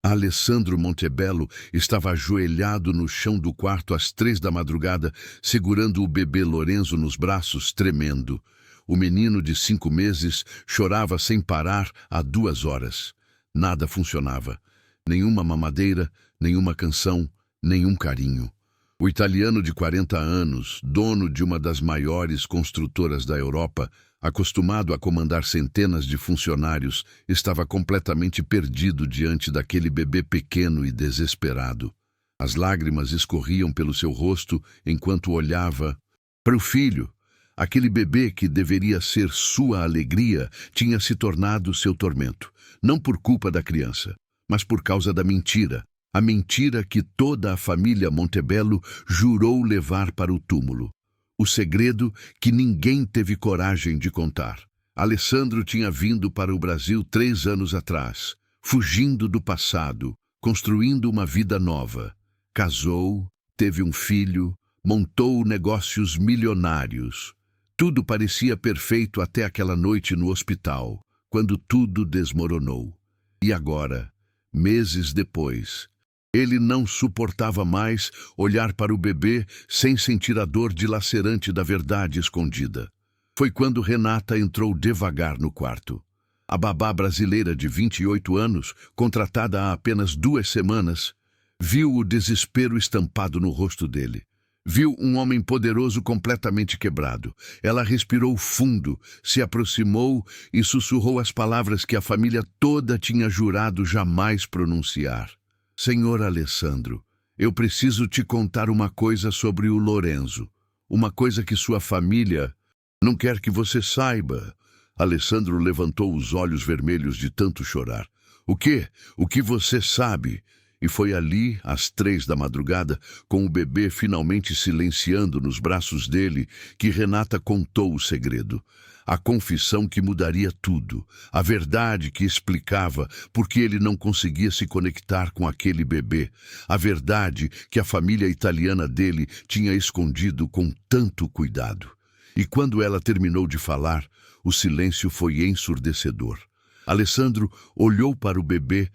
Alessandro Montebello estava ajoelhado no chão do quarto às 3 da madrugada, segurando o bebê Lorenzo nos braços, tremendo. O menino de 5 meses chorava sem parar há 2 horas. Nada funcionava. Nenhuma mamadeira, nenhuma canção, nenhum carinho. O italiano de 40 anos, dono de uma das maiores construtoras da Europa, acostumado a comandar centenas de funcionários, estava completamente perdido diante daquele bebê pequeno e desesperado. As lágrimas escorriam pelo seu rosto enquanto olhava para o filho. Aquele bebê que deveria ser sua alegria tinha se tornado seu tormento, não por culpa da criança, mas por causa da mentira. A mentira que toda a família Montebello jurou levar para o túmulo. O segredo que ninguém teve coragem de contar. Alessandro tinha vindo para o Brasil 3 anos atrás, fugindo do passado, construindo uma vida nova. Casou, teve um filho, montou negócios milionários. Tudo parecia perfeito até aquela noite no hospital, quando tudo desmoronou. E agora, meses depois, ele não suportava mais olhar para o bebê sem sentir a dor dilacerante da verdade escondida. Foi quando Renata entrou devagar no quarto. A babá brasileira de 28 anos, contratada há apenas 2 semanas, viu o desespero estampado no rosto dele. Viu um homem poderoso completamente quebrado. Ela respirou fundo, se aproximou e sussurrou as palavras que a família toda tinha jurado jamais pronunciar. Senhor Alessandro, eu preciso te contar uma coisa sobre o Lorenzo. Uma coisa que sua família não quer que você saiba. Alessandro levantou os olhos vermelhos de tanto chorar. O quê? O que você sabe? E foi ali, às 3 da madrugada, com o bebê finalmente silenciando nos braços dele, que Renata contou o segredo. A confissão que mudaria tudo, a verdade que explicava por que ele não conseguia se conectar com aquele bebê, a verdade que a família italiana dele tinha escondido com tanto cuidado. E quando ela terminou de falar, o silêncio foi ensurdecedor. Alessandro olhou para o bebê,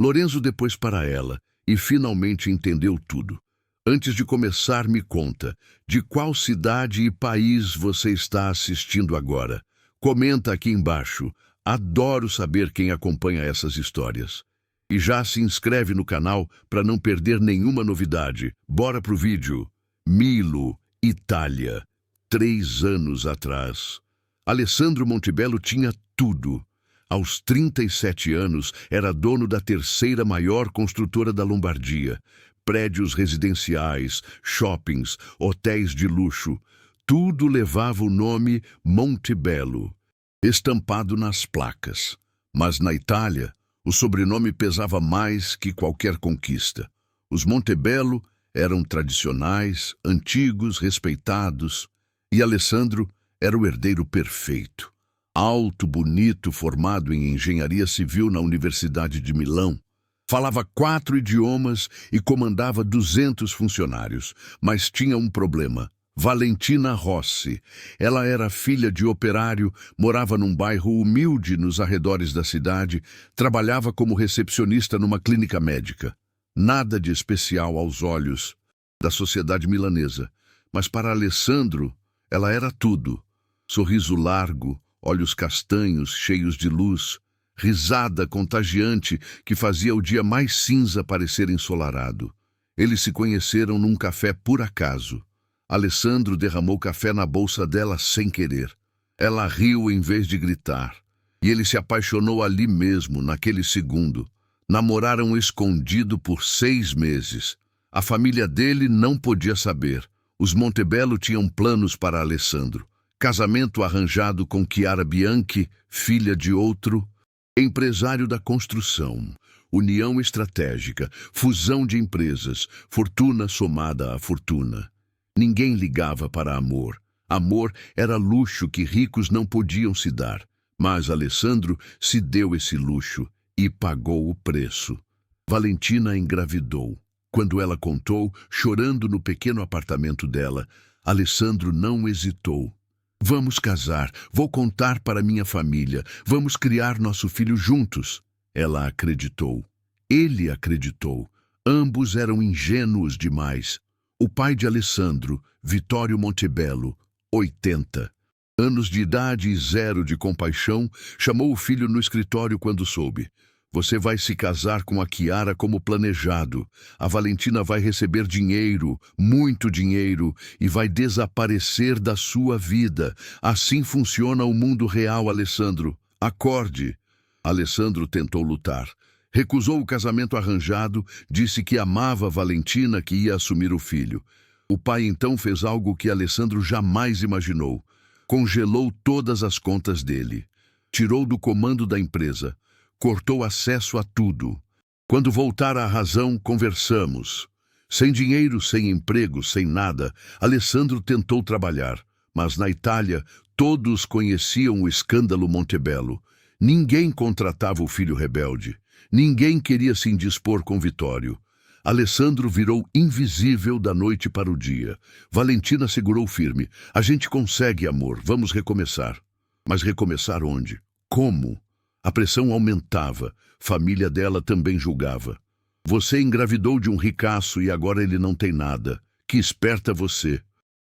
Lorenzo depois para ela, e finalmente entendeu tudo. Antes de começar, me conta, de qual cidade e país você está assistindo agora? Comenta aqui embaixo. Adoro saber quem acompanha essas histórias. E já se inscreve no canal para não perder nenhuma novidade. Bora pro vídeo. Milo, Itália. 3 anos atrás. Alessandro Montebello tinha tudo. Aos 37 anos, era dono da 3ª maior construtora da Lombardia. Prédios residenciais, shoppings, hotéis de luxo. Tudo levava o nome Montebello, estampado nas placas. Mas na Itália, o sobrenome pesava mais que qualquer conquista. Os Montebello eram tradicionais, antigos, respeitados. E Alessandro era o herdeiro perfeito. Alto, bonito, formado em engenharia civil na Universidade de Milão. Falava 4 idiomas e comandava 200 funcionários, mas tinha um problema. Valentina Rossi. Ela era filha de operário, morava num bairro humilde nos arredores da cidade, trabalhava como recepcionista numa clínica médica. Nada de especial aos olhos da sociedade milanesa, mas para Alessandro ela era tudo. Sorriso largo, olhos castanhos cheios de luz, risada contagiante que fazia o dia mais cinza parecer ensolarado. Eles se conheceram num café por acaso. Alessandro derramou café na bolsa dela sem querer. Ela riu em vez de gritar. E ele se apaixonou ali mesmo, naquele segundo. Namoraram escondido por 6 meses. A família dele não podia saber. Os Montebello tinham planos para Alessandro. Casamento arranjado com Chiara Bianchi, filha de outro empresário da construção. União estratégica, fusão de empresas, fortuna somada à fortuna. Ninguém ligava para amor. Amor era luxo que ricos não podiam se dar. Mas Alessandro se deu esse luxo e pagou o preço. Valentina engravidou. Quando ela contou, chorando no pequeno apartamento dela, Alessandro não hesitou. Vamos casar, vou contar para minha família, vamos criar nosso filho juntos. Ela acreditou. Ele acreditou. Ambos eram ingênuos demais. O pai de Alessandro, Vittorio Montebello, 80 anos de idade e zero de compaixão, chamou o filho no escritório quando soube. Você vai se casar com a Chiara como planejado. A Valentina vai receber dinheiro, muito dinheiro, e vai desaparecer da sua vida. Assim funciona o mundo real, Alessandro. Acorde. Alessandro tentou lutar. Recusou o casamento arranjado, disse que amava a Valentina, que ia assumir o filho. O pai então fez algo que Alessandro jamais imaginou. Congelou todas as contas dele. Tirou do comando da empresa. Cortou acesso a tudo. Quando voltar à razão, conversamos. Sem dinheiro, sem emprego, sem nada, Alessandro tentou trabalhar. Mas na Itália, todos conheciam o escândalo Montebello. Ninguém contratava o filho rebelde. Ninguém queria se indispor com Vittorio. Alessandro virou invisível da noite para o dia. Valentina segurou firme. A gente consegue, amor. Vamos recomeçar. Mas recomeçar onde? Como? A pressão aumentava. Família dela também julgava. Você engravidou de um ricaço e agora ele não tem nada. Que esperta você.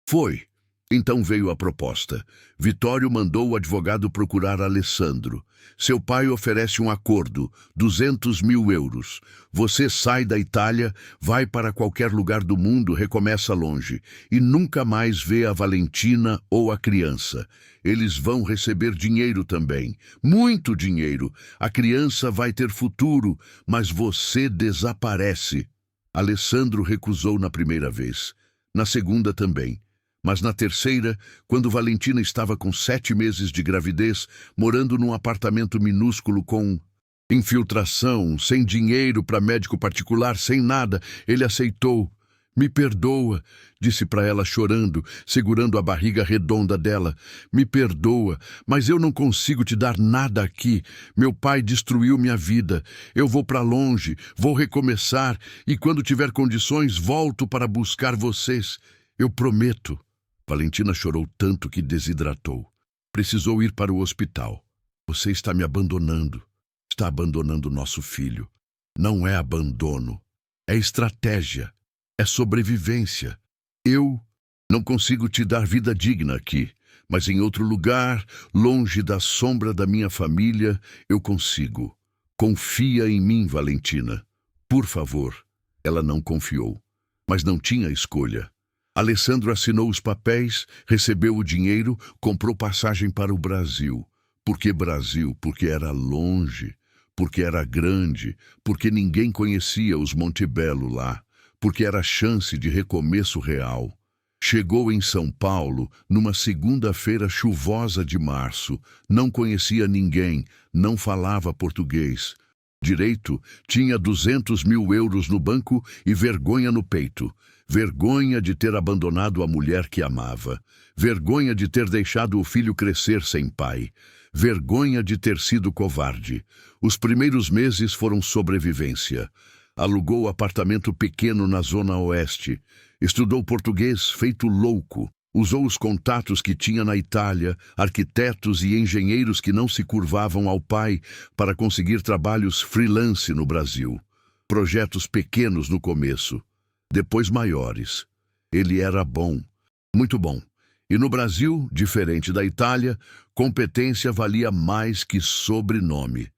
Foi. Então veio a proposta. Vittorio mandou o advogado procurar Alessandro. Seu pai oferece um acordo, 200 mil euros. Você sai da Itália, vai para qualquer lugar do mundo, recomeça longe. E nunca mais vê a Valentina ou a criança. Eles vão receber dinheiro também. Muito dinheiro. A criança vai ter futuro, mas você desaparece. Alessandro recusou na primeira vez. Na segunda também. Mas na terceira, quando Valentina estava com 7 meses de gravidez, morando num apartamento minúsculo com infiltração, sem dinheiro para médico particular, sem nada, ele aceitou. Me perdoa, disse para ela chorando, segurando a barriga redonda dela. Me perdoa, mas eu não consigo te dar nada aqui. Meu pai destruiu minha vida. Eu vou para longe, vou recomeçar e quando tiver condições volto para buscar vocês. Eu prometo. Valentina chorou tanto que desidratou. Precisou ir para o hospital. Você está me abandonando. Está abandonando nosso filho. Não é abandono. É estratégia. É sobrevivência. Eu não consigo te dar vida digna aqui, mas em outro lugar, longe da sombra da minha família, eu consigo. Confia em mim, Valentina. Por favor. Ela não confiou, mas não tinha escolha. Alessandro assinou os papéis, recebeu o dinheiro, comprou passagem para o Brasil. Por que Brasil? Porque era longe, porque era grande, porque ninguém conhecia os Montebello lá, porque era chance de recomeço real. Chegou em São Paulo numa segunda-feira chuvosa de março, não conhecia ninguém, não falava português. Direito, tinha 200 mil euros no banco e vergonha no peito. Vergonha de ter abandonado a mulher que amava. Vergonha de ter deixado o filho crescer sem pai. Vergonha de ter sido covarde. Os primeiros meses foram sobrevivência. Alugou apartamento pequeno na Zona Oeste. Estudou português feito louco. Usou os contatos que tinha na Itália, arquitetos e engenheiros que não se curvavam ao pai para conseguir trabalhos freelance no Brasil. Projetos pequenos no começo. Depois maiores. Ele era bom, muito bom. E no Brasil, diferente da Itália, competência valia mais que sobrenome.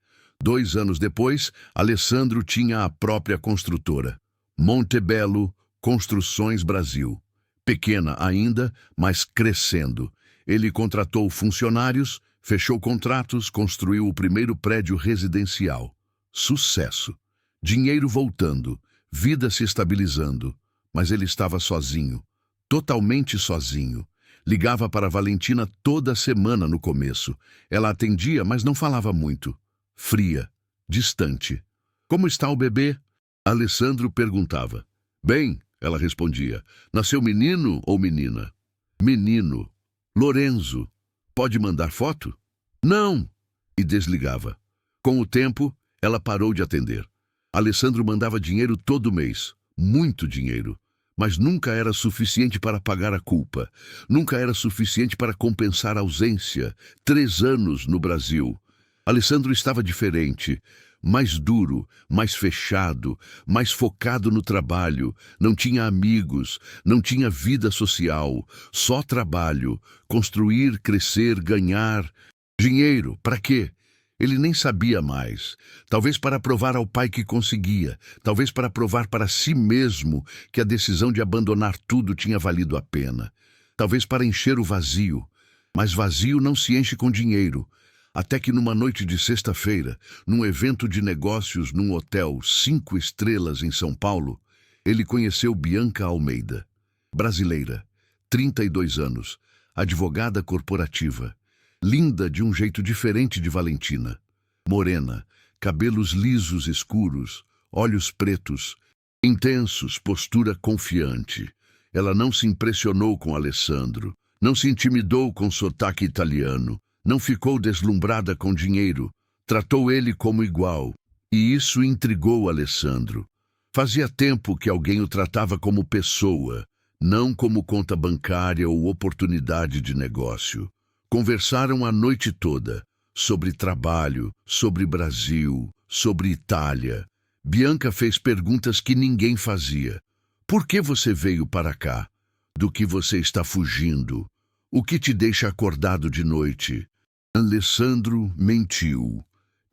2 anos depois, Alessandro tinha a própria construtora. Montebello Construções Brasil. Pequena ainda, mas crescendo. Ele contratou funcionários, fechou contratos, construiu o primeiro prédio residencial. Sucesso. Dinheiro voltando. Vida se estabilizando, mas ele estava sozinho, totalmente sozinho. Ligava para Valentina toda semana no começo. Ela atendia, mas não falava muito. Fria, distante. Como está o bebê? Alessandro perguntava. Bem, ela respondia. Nasceu menino ou menina? Menino. Lorenzo. Pode mandar foto? Não! E desligava. Com o tempo, ela parou de atender. Alessandro mandava dinheiro todo mês, muito dinheiro, mas nunca era suficiente para pagar a culpa, nunca era suficiente para compensar a ausência. 3 anos no Brasil. Alessandro estava diferente. mais duro, mais fechado, mais focado no trabalho, não tinha amigos, não tinha vida social, só trabalho, construir, crescer, ganhar. Dinheiro, para quê? Ele nem sabia mais. Talvez para provar ao pai que conseguia, talvez para provar para si mesmo que a decisão de abandonar tudo tinha valido a pena. Talvez para encher o vazio. Mas vazio não se enche com dinheiro. Até que numa noite de sexta-feira, num evento de negócios num hotel 5 estrelas em São Paulo, ele conheceu Bianca Almeida, brasileira, 32 anos, advogada corporativa, linda de um jeito diferente de Valentina, morena, cabelos lisos escuros, olhos pretos, intensos, postura confiante. Ela não se impressionou com Alessandro, não se intimidou com sotaque italiano, não ficou deslumbrada com dinheiro, tratou ele como igual, e isso intrigou Alessandro. Fazia tempo que alguém o tratava como pessoa, não como conta bancária ou oportunidade de negócio. Conversaram a noite toda, sobre trabalho, sobre Brasil, sobre Itália. Bianca fez perguntas que ninguém fazia. Por que você veio para cá? Do que você está fugindo? O que te deixa acordado de noite? Alessandro mentiu.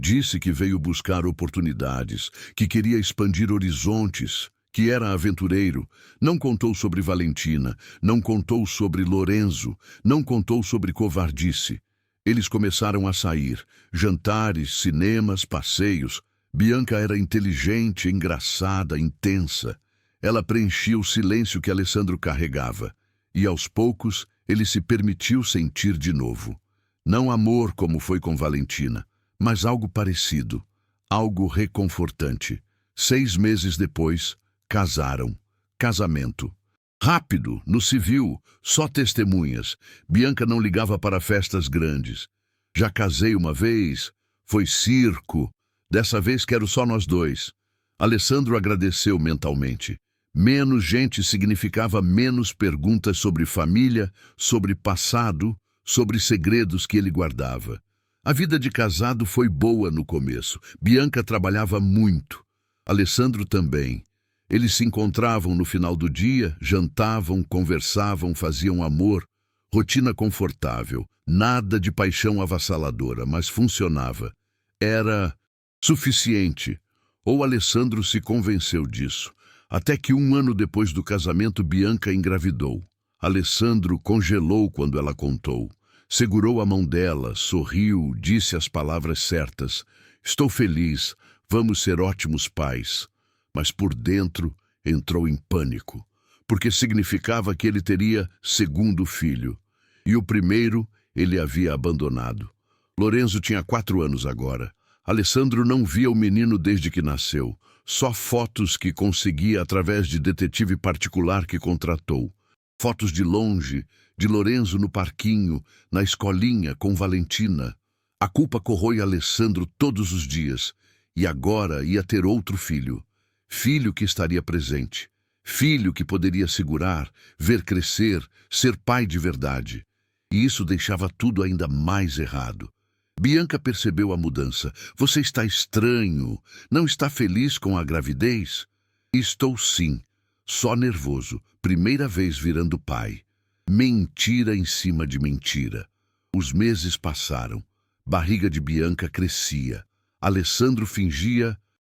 Disse que veio buscar oportunidades, que queria expandir horizontes, que era aventureiro. Não contou sobre Valentina, não contou sobre Lorenzo, não contou sobre covardice. Eles começaram a sair, jantares, cinemas, passeios. Bianca era inteligente, engraçada, intensa. Ela preenchia o silêncio que Alessandro carregava. E aos poucos, ele se permitiu sentir de novo. Não amor como foi com Valentina, mas algo parecido, algo reconfortante. 6 meses depois, casaram. Casamento. Rápido, no civil, só testemunhas. Bianca não ligava para festas grandes. Já casei uma vez, foi circo. Dessa vez quero só nós dois. Alessandro agradeceu mentalmente. Menos gente significava menos perguntas sobre família, sobre passado, sobre segredos que ele guardava. A vida de casado foi boa no começo. Bianca trabalhava muito. Alessandro também. Eles se encontravam no final do dia, jantavam, conversavam, faziam amor. Rotina confortável. Nada de paixão avassaladora, mas funcionava. Era suficiente. Ou Alessandro se convenceu disso. Até que 1 ano depois do casamento, Bianca engravidou. Alessandro congelou quando ela contou. Segurou a mão dela, sorriu, disse as palavras certas. Estou feliz, vamos ser ótimos pais. Mas por dentro entrou em pânico, porque significava que ele teria 2º filho. E o primeiro ele havia abandonado. Lorenzo tinha 4 anos agora. Alessandro não via o menino desde que nasceu. Só fotos que conseguia através de detetive particular que contratou. Fotos de longe, de Lorenzo no parquinho, na escolinha com Valentina. A culpa corrói Alessandro todos os dias. E agora ia ter outro filho. Filho que estaria presente. Filho que poderia segurar, ver crescer, ser pai de verdade. E isso deixava tudo ainda mais errado. Bianca percebeu a mudança. Você está estranho. Não está feliz com a gravidez? Estou sim. Só nervoso. Primeira vez virando pai. Mentira em cima de mentira. Os meses passaram. Barriga de Bianca crescia. Alessandro fingia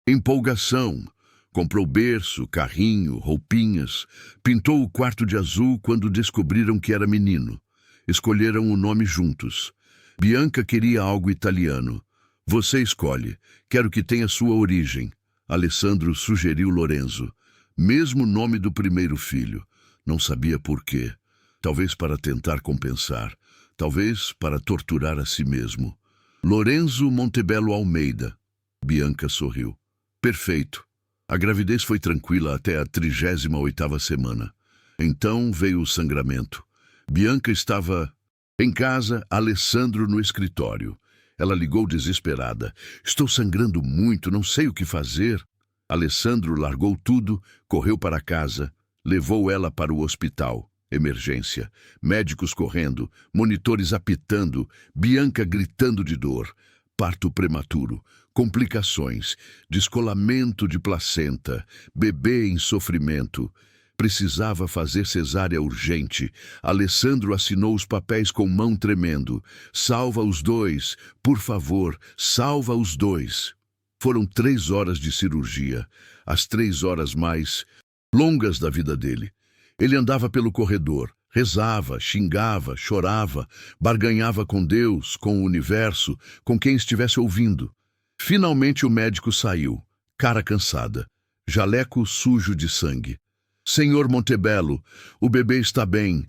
empolgação. Comprou berço, carrinho, roupinhas. Pintou o quarto de azul quando descobriram que era menino. Escolheram o nome juntos. Bianca queria algo italiano. Você escolhe. Quero que tenha sua origem. Alessandro sugeriu Lorenzo. Mesmo nome do primeiro filho. Não sabia por quê. Talvez para tentar compensar. Talvez para torturar a si mesmo. Lorenzo Montebello Almeida. Bianca sorriu. Perfeito. A gravidez foi tranquila até a 38ª semana. Então veio o sangramento. Bianca estava em casa, Alessandro no escritório. Ela ligou desesperada. Estou sangrando muito, não sei o que fazer. Alessandro largou tudo, correu para casa, levou ela para o hospital. Emergência. Médicos correndo, monitores apitando, Bianca gritando de dor. parto prematuro, complicações, descolamento de placenta, bebê em sofrimento. Precisava fazer cesárea urgente. Alessandro assinou os papéis com mão tremendo. Salva os dois, por favor, salva os dois. Foram 3 horas de cirurgia, as 3 horas mais longas da vida dele. Ele andava pelo corredor, rezava, xingava, chorava, barganhava com Deus, com o universo, com quem estivesse ouvindo. Finalmente o médico saiu, cara cansada, jaleco sujo de sangue. Senhor Montebello, o bebê está bem.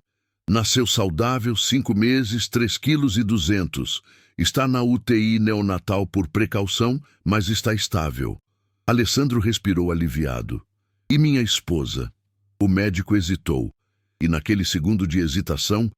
Nasceu saudável, 5 meses, 3,2 kg. Está na UTI neonatal por precaução, mas está estável. Alessandro respirou aliviado. E minha esposa? O médico hesitou. E naquele segundo de hesitação,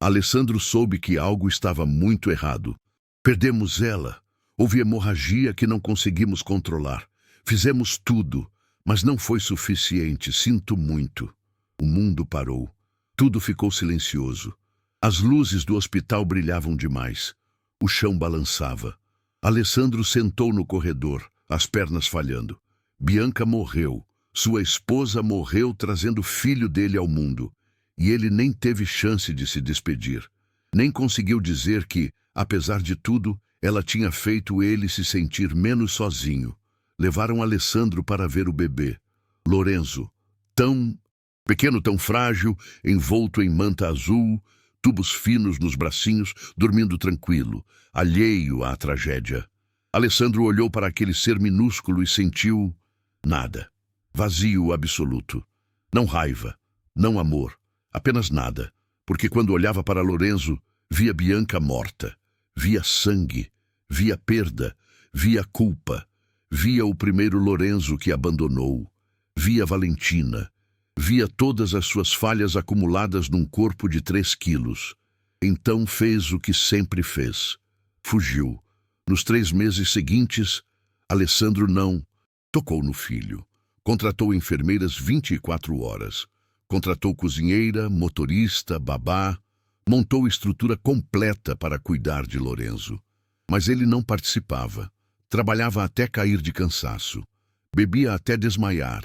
Alessandro soube que algo estava muito errado. Perdemos ela. Houve hemorragia que não conseguimos controlar. Fizemos tudo. Mas não foi suficiente, sinto muito. O mundo parou. Tudo ficou silencioso. As luzes do hospital brilhavam demais. O chão balançava. Alessandro sentou no corredor, as pernas falhando. Bianca morreu. Sua esposa morreu trazendo o filho dele ao mundo. E ele nem teve chance de se despedir. Nem conseguiu dizer que, apesar de tudo, ela tinha feito ele se sentir menos sozinho. Levaram Alessandro para ver o bebê. Lorenzo, tão pequeno, tão frágil, envolto em manta azul, tubos finos nos bracinhos, dormindo tranquilo, alheio à tragédia. Alessandro olhou para aquele ser minúsculo e sentiu nada. Vazio absoluto. Não raiva, não amor, apenas nada. Porque quando olhava para Lorenzo, via Bianca morta, via sangue, via perda, via culpa. Via o primeiro Lorenzo que abandonou, via Valentina, via todas as suas falhas acumuladas num corpo de 3 quilos. Então fez o que sempre fez. Fugiu. Nos 3 meses seguintes, Alessandro não tocou no filho. Contratou enfermeiras 24 horas. Contratou cozinheira, motorista, babá. Montou estrutura completa para cuidar de Lorenzo. Mas ele não participava. Trabalhava até cair de cansaço. Bebia até desmaiar.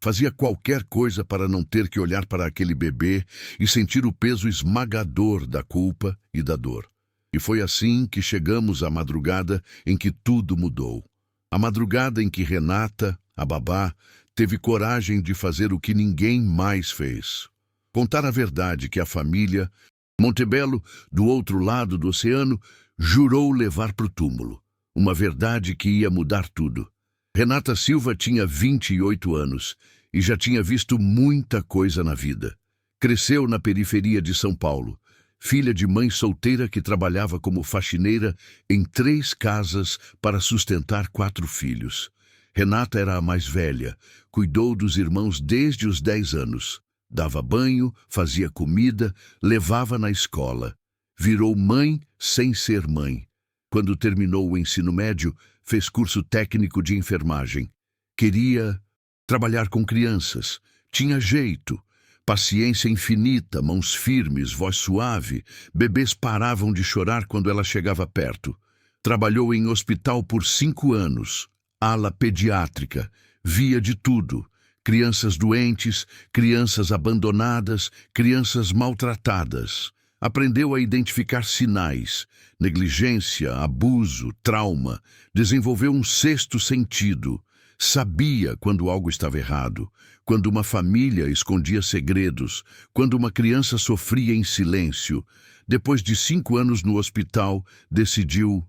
Fazia qualquer coisa para não ter que olhar para aquele bebê e sentir o peso esmagador da culpa e da dor. E foi assim que chegamos à madrugada em que tudo mudou. A madrugada em que Renata, a babá, teve coragem de fazer o que ninguém mais fez. Contar a verdade que a família, Montebello, do outro lado do oceano, jurou levar para o túmulo. Uma verdade que ia mudar tudo. Renata Silva tinha 28 anos e já tinha visto muita coisa na vida. Cresceu na periferia de São Paulo, filha de mãe solteira que trabalhava como faxineira em 3 casas para sustentar 4 filhos. Renata era a mais velha, cuidou dos irmãos desde os 10 anos. Dava banho, fazia comida, levava na escola. Virou mãe sem ser mãe. Quando terminou o ensino médio, fez curso técnico de enfermagem. Queria trabalhar com crianças. Tinha jeito. Paciência infinita, mãos firmes, voz suave. Bebês paravam de chorar quando ela chegava perto. Trabalhou em hospital por 5 anos. Ala pediátrica. Via de tudo. Crianças doentes, crianças abandonadas, crianças maltratadas. Aprendeu a identificar sinais, negligência, abuso, trauma. Desenvolveu um 6º sentido. Sabia quando algo estava errado, quando uma família escondia segredos, quando uma criança sofria em silêncio. Depois de 5 anos no hospital, decidiu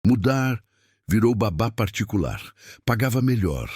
mudar. Virou babá particular. Pagava melhor,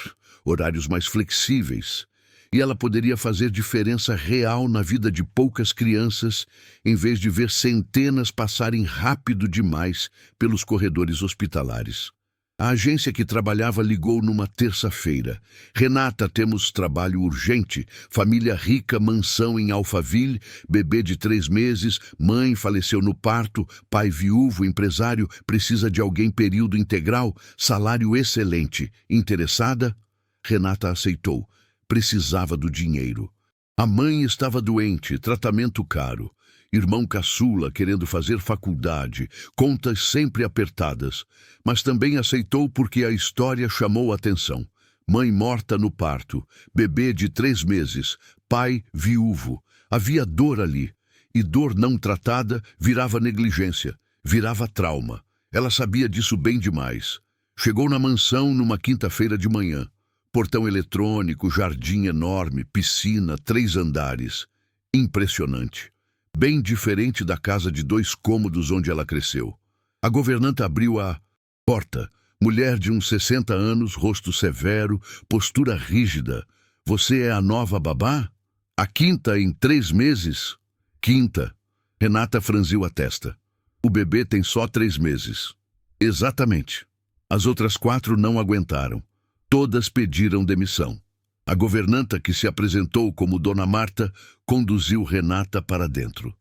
horários mais flexíveis. E ela poderia fazer diferença real na vida de poucas crianças, em vez de ver centenas passarem rápido demais pelos corredores hospitalares. A agência que trabalhava ligou numa terça-feira. Renata, temos trabalho urgente. Família rica, mansão em Alphaville, bebê de 3 meses, mãe faleceu no parto, pai viúvo, empresário, precisa de alguém período integral, salário excelente. Interessada? Renata aceitou. Precisava do dinheiro. A mãe estava doente, tratamento caro. Irmão caçula querendo fazer faculdade, contas sempre apertadas, mas também aceitou porque a história chamou a atenção. Mãe morta no parto, bebê de 3 meses, pai viúvo. Havia dor ali, e dor não tratada virava negligência, virava trauma. Ela sabia disso bem demais. Chegou na mansão numa quinta-feira de manhã. Portão eletrônico, jardim enorme, piscina, 3 andares. Impressionante. Bem diferente da casa de 2 cômodos onde ela cresceu. A governanta abriu a porta. Mulher de uns 60 anos, rosto severo, postura rígida. Você é a nova babá? A quinta em 3 meses? Quinta. Renata franziu a testa. O bebê tem só 3 meses. Exatamente. As outras 4 não aguentaram. Todas pediram demissão. A governanta, que se apresentou como Dona Marta, conduziu Renata para dentro.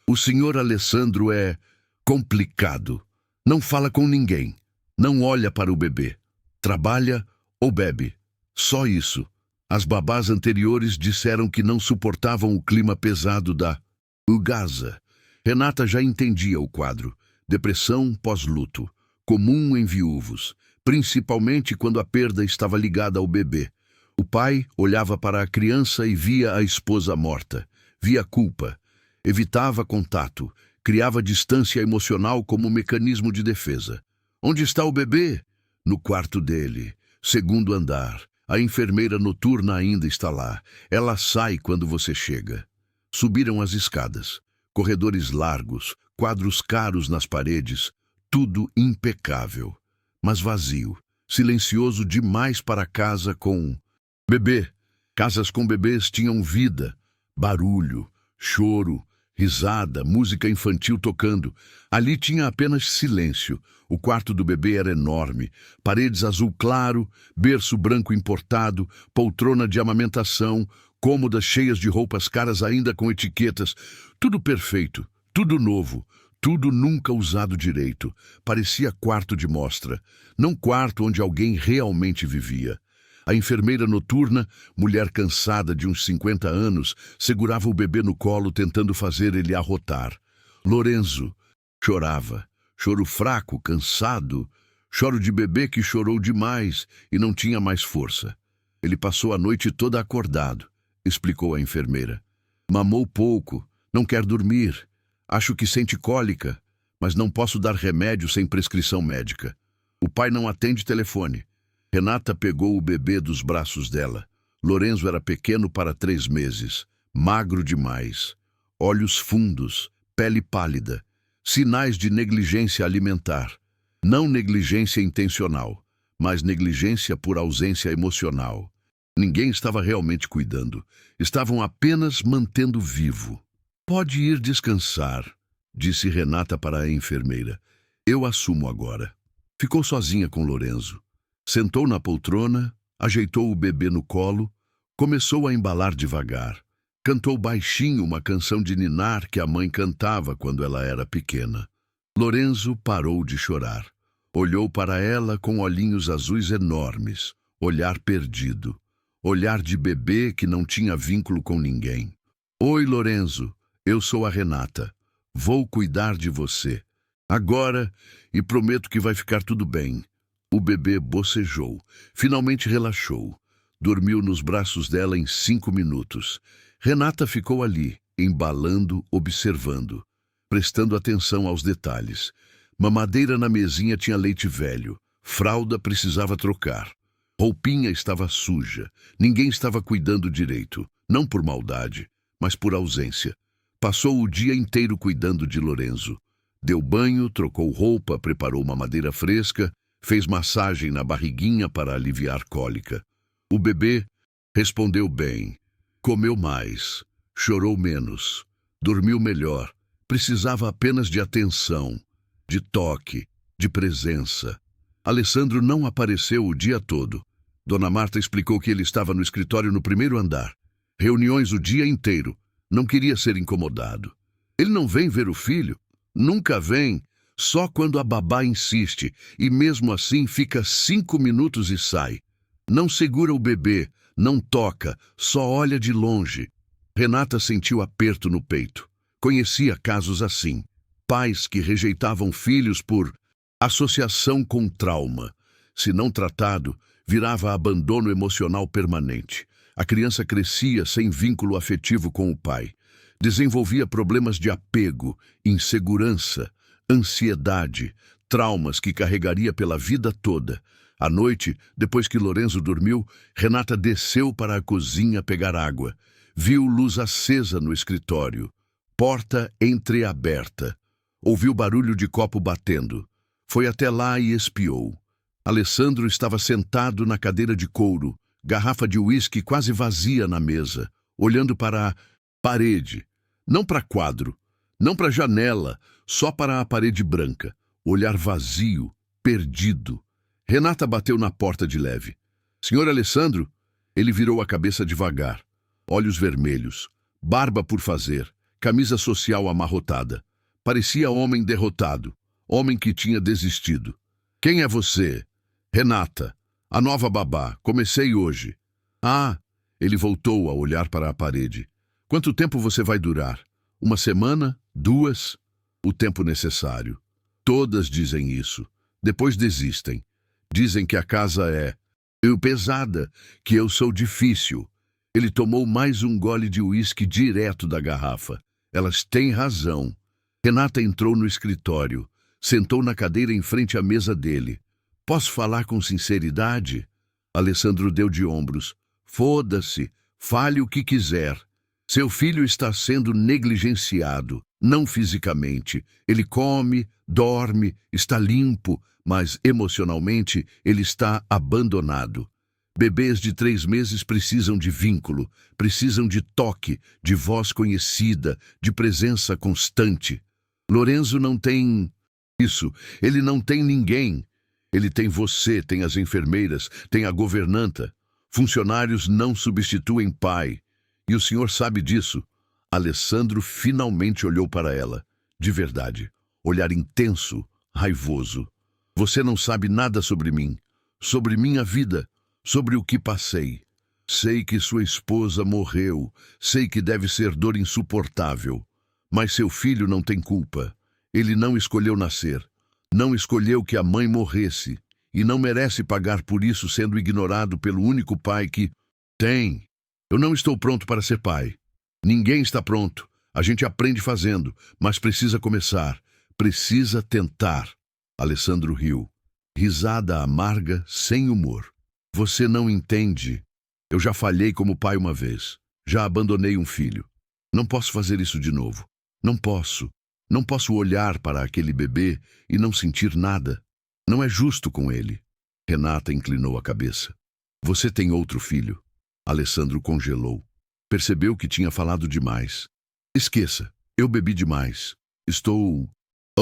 O senhor Alessandro é complicado. Não fala com ninguém. Não olha para o bebê. Trabalha ou bebe. Só isso. As babás anteriores disseram que não suportavam o clima pesado da Gaza. Renata já entendia o quadro. Depressão pós-luto. Comum em viúvos. Principalmente quando a perda estava ligada ao bebê. O pai olhava para a criança e via a esposa morta. Via culpa. Evitava contato. Criava distância emocional como mecanismo de defesa. Onde está o bebê? No quarto dele. 2º andar. A enfermeira noturna ainda está lá. Ela sai quando você chega. Subiram as escadas. Corredores largos, quadros caros nas paredes. Tudo impecável. Mas vazio. Silencioso demais para casa com bebê. Casas com bebês tinham vida. Barulho, choro, risada, música infantil tocando. Ali tinha apenas silêncio. O quarto do bebê era enorme. Paredes azul claro, berço branco importado, poltrona de amamentação, cômodas cheias de roupas caras ainda com etiquetas. Tudo perfeito, tudo novo, tudo nunca usado direito. Parecia quarto de mostra, não quarto onde alguém realmente vivia. A enfermeira noturna, mulher cansada de uns 50 anos, segurava o bebê no colo tentando fazer ele arrotar. Lorenzo chorava. Choro fraco, cansado. Choro de bebê que chorou demais e não tinha mais força. Ele passou a noite toda acordado, explicou a enfermeira. Mamou pouco, não quer dormir. Acho que sente cólica, mas não posso dar remédio sem prescrição médica. O pai não atende telefone. Renata pegou o bebê dos braços dela. Lorenzo era pequeno para 3 meses, magro demais. Olhos fundos, pele pálida. Sinais de negligência alimentar. Não negligência intencional, mas negligência por ausência emocional. Ninguém estava realmente cuidando. Estavam apenas mantendo vivo. Pode ir descansar, disse Renata para a enfermeira. Eu assumo agora. Ficou sozinha com Lorenzo. Sentou na poltrona, ajeitou o bebê no colo, começou a embalar devagar. Cantou baixinho uma canção de ninar que a mãe cantava quando ela era pequena. Lorenzo parou de chorar. Olhou para ela com olhinhos azuis enormes, olhar perdido. Olhar de bebê que não tinha vínculo com ninguém. Oi, Lorenzo, eu sou a Renata. Vou cuidar de você. Agora, e prometo que vai ficar tudo bem. O bebê bocejou. Finalmente relaxou. Dormiu nos braços dela em 5 minutos. Renata ficou ali, embalando, observando, prestando atenção aos detalhes. Mamadeira na mesinha tinha leite velho. Fralda precisava trocar. Roupinha estava suja. Ninguém estava cuidando direito. Não por maldade, mas por ausência. Passou o dia inteiro cuidando de Lorenzo. Deu banho, trocou roupa, preparou mamadeira fresca, fez massagem na barriguinha para aliviar cólica. O bebê respondeu bem. Comeu mais, chorou menos, dormiu melhor, precisava apenas de atenção, de toque, de presença. Alessandro não apareceu o dia todo. Dona Marta explicou que ele estava no escritório no 1º andar. Reuniões o dia inteiro. Não queria ser incomodado. Ele não vem ver o filho? Nunca vem, só quando a babá insiste, e mesmo assim fica 5 minutos e sai. Não segura o bebê. Não toca, só olha de longe. Renata sentiu aperto no peito. Conhecia casos assim. Pais que rejeitavam filhos por associação com trauma. Se não tratado, virava abandono emocional permanente. A criança crescia sem vínculo afetivo com o pai. Desenvolvia problemas de apego, insegurança, ansiedade, traumas que carregaria pela vida toda. À noite, depois que Lorenzo dormiu, Renata desceu para a cozinha pegar água. Viu luz acesa no escritório. Porta entreaberta. Ouviu barulho de copo batendo. Foi até lá e espiou. Alessandro estava sentado na cadeira de couro, garrafa de uísque quase vazia na mesa, olhando para a parede. Não para quadro, não para janela, só para a parede branca. Olhar vazio, perdido. Renata bateu na porta de leve. Senhor Alessandro? Ele virou a cabeça devagar. Olhos vermelhos, barba por fazer, camisa social amarrotada. Parecia homem derrotado, homem que tinha desistido. Quem é você? Renata, a nova babá. Comecei hoje. Ah, ele voltou a olhar para a parede. Quanto tempo você vai durar? Uma semana? 2? O tempo necessário. Todas dizem isso. Depois desistem. Dizem que a casa é pesada, que eu sou difícil. Ele tomou mais um gole de uísque direto da garrafa. Elas têm razão. Renata entrou no escritório. Sentou na cadeira em frente à mesa dele. Posso falar com sinceridade? Alessandro deu de ombros. Foda-se. Fale o que quiser. Seu filho está sendo negligenciado, não fisicamente. Ele come, dorme, está limpo, mas emocionalmente ele está abandonado. Bebês de 3 meses precisam de vínculo, precisam de toque, de voz conhecida, de presença constante. Lorenzo não tem isso, ele não tem ninguém. Ele tem você, tem as enfermeiras, tem a governanta. Funcionários não substituem pai. E o senhor sabe disso. Alessandro finalmente olhou para ela. De verdade. Olhar intenso, raivoso. Você não sabe nada sobre mim. Sobre minha vida. Sobre o que passei. Sei que sua esposa morreu. Sei que deve ser dor insuportável. Mas seu filho não tem culpa. Ele não escolheu nascer. Não escolheu que a mãe morresse. E não merece pagar por isso sendo ignorado pelo único pai que tem. Eu não estou pronto para ser pai. Ninguém está pronto. A gente aprende fazendo, mas precisa começar. Precisa tentar. Alessandro riu. Risada amarga, sem humor. Você não entende. Eu já falhei como pai uma vez. Já abandonei um filho. Não posso fazer isso de novo. Não posso. Não posso olhar para aquele bebê e não sentir nada. Não é justo com ele. Renata inclinou a cabeça. Você tem outro filho. Alessandro congelou. Percebeu que tinha falado demais. Esqueça, eu bebi demais. Estou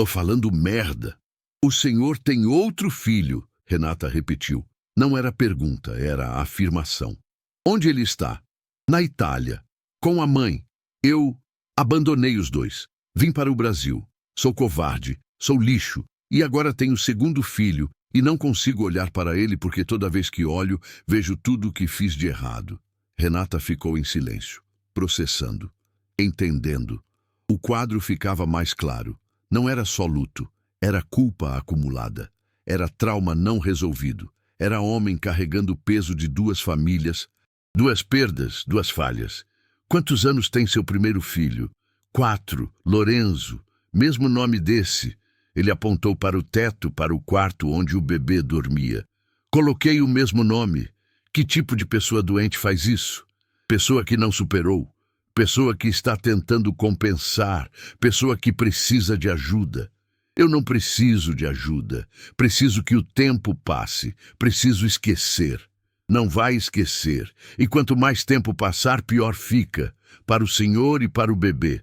falando merda. O senhor tem outro filho, Renata repetiu. Não era pergunta, era afirmação. Onde ele está? Na Itália. Com a mãe. Eu abandonei os dois. Vim para o Brasil. Sou covarde, sou lixo. E agora tenho o segundo filho. E não consigo olhar para ele porque toda vez que olho, vejo tudo o que fiz de errado. Renata ficou em silêncio, processando, entendendo. O quadro ficava mais claro. Não era só luto, era culpa acumulada. Era trauma não resolvido. Era homem carregando o peso de 2 famílias, 2 perdas, 2 falhas. Quantos anos tem seu primeiro filho? 4, Lorenzo. Mesmo nome desse. Ele apontou para o teto, para o quarto onde o bebê dormia. Coloquei o mesmo nome. Que tipo de pessoa doente faz isso? Pessoa que não superou. Pessoa que está tentando compensar. Pessoa que precisa de ajuda. Eu não preciso de ajuda. Preciso que o tempo passe. Preciso esquecer. Não vai esquecer. E quanto mais tempo passar, pior fica. Para o senhor e para o bebê.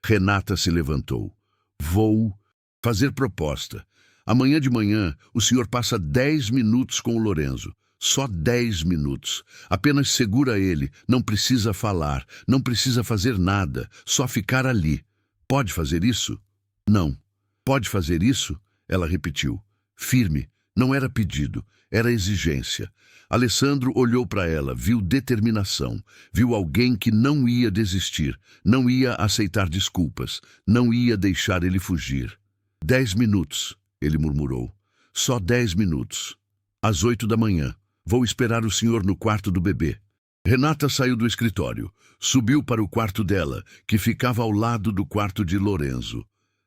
Renata se levantou. Vou fazer proposta. Amanhã de manhã, o senhor passa 10 minutos com o Lorenzo. Só 10 minutos. Apenas segura ele. Não precisa falar. Não precisa fazer nada. Só ficar ali. Pode fazer isso? Não. Pode fazer isso? Ela repetiu. Firme, Não era pedido, era exigência. Alessandro olhou para ela, viu determinação, viu alguém que não ia desistir, não ia aceitar desculpas, não ia deixar ele fugir. 10 minutos, ele murmurou. Só 10 minutos. Às 8 da manhã. Vou esperar o senhor no quarto do bebê. Renata saiu do escritório, subiu para o quarto dela, que ficava ao lado do quarto de Lorenzo.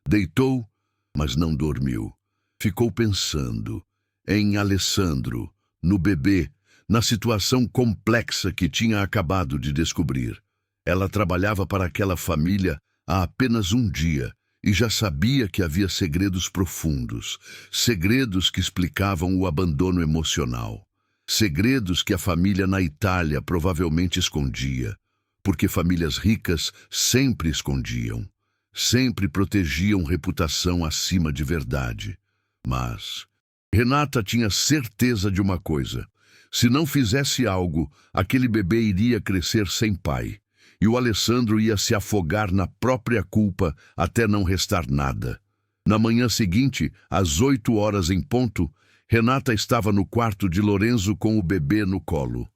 Deitou, mas não dormiu. Ficou pensando em Alessandro, no bebê, na situação complexa que tinha acabado de descobrir. Ela trabalhava para aquela família há apenas um dia e já sabia que havia segredos profundos, segredos que explicavam o abandono emocional, segredos que a família na Itália provavelmente escondia, porque famílias ricas sempre escondiam, sempre protegiam reputação acima de verdade. Mas Renata tinha certeza de uma coisa: se não fizesse algo, aquele bebê iria crescer sem pai, e o Alessandro ia se afogar na própria culpa até não restar nada. Na manhã seguinte, às 8 horas em ponto, Renata estava no quarto de Lorenzo com o bebê no colo.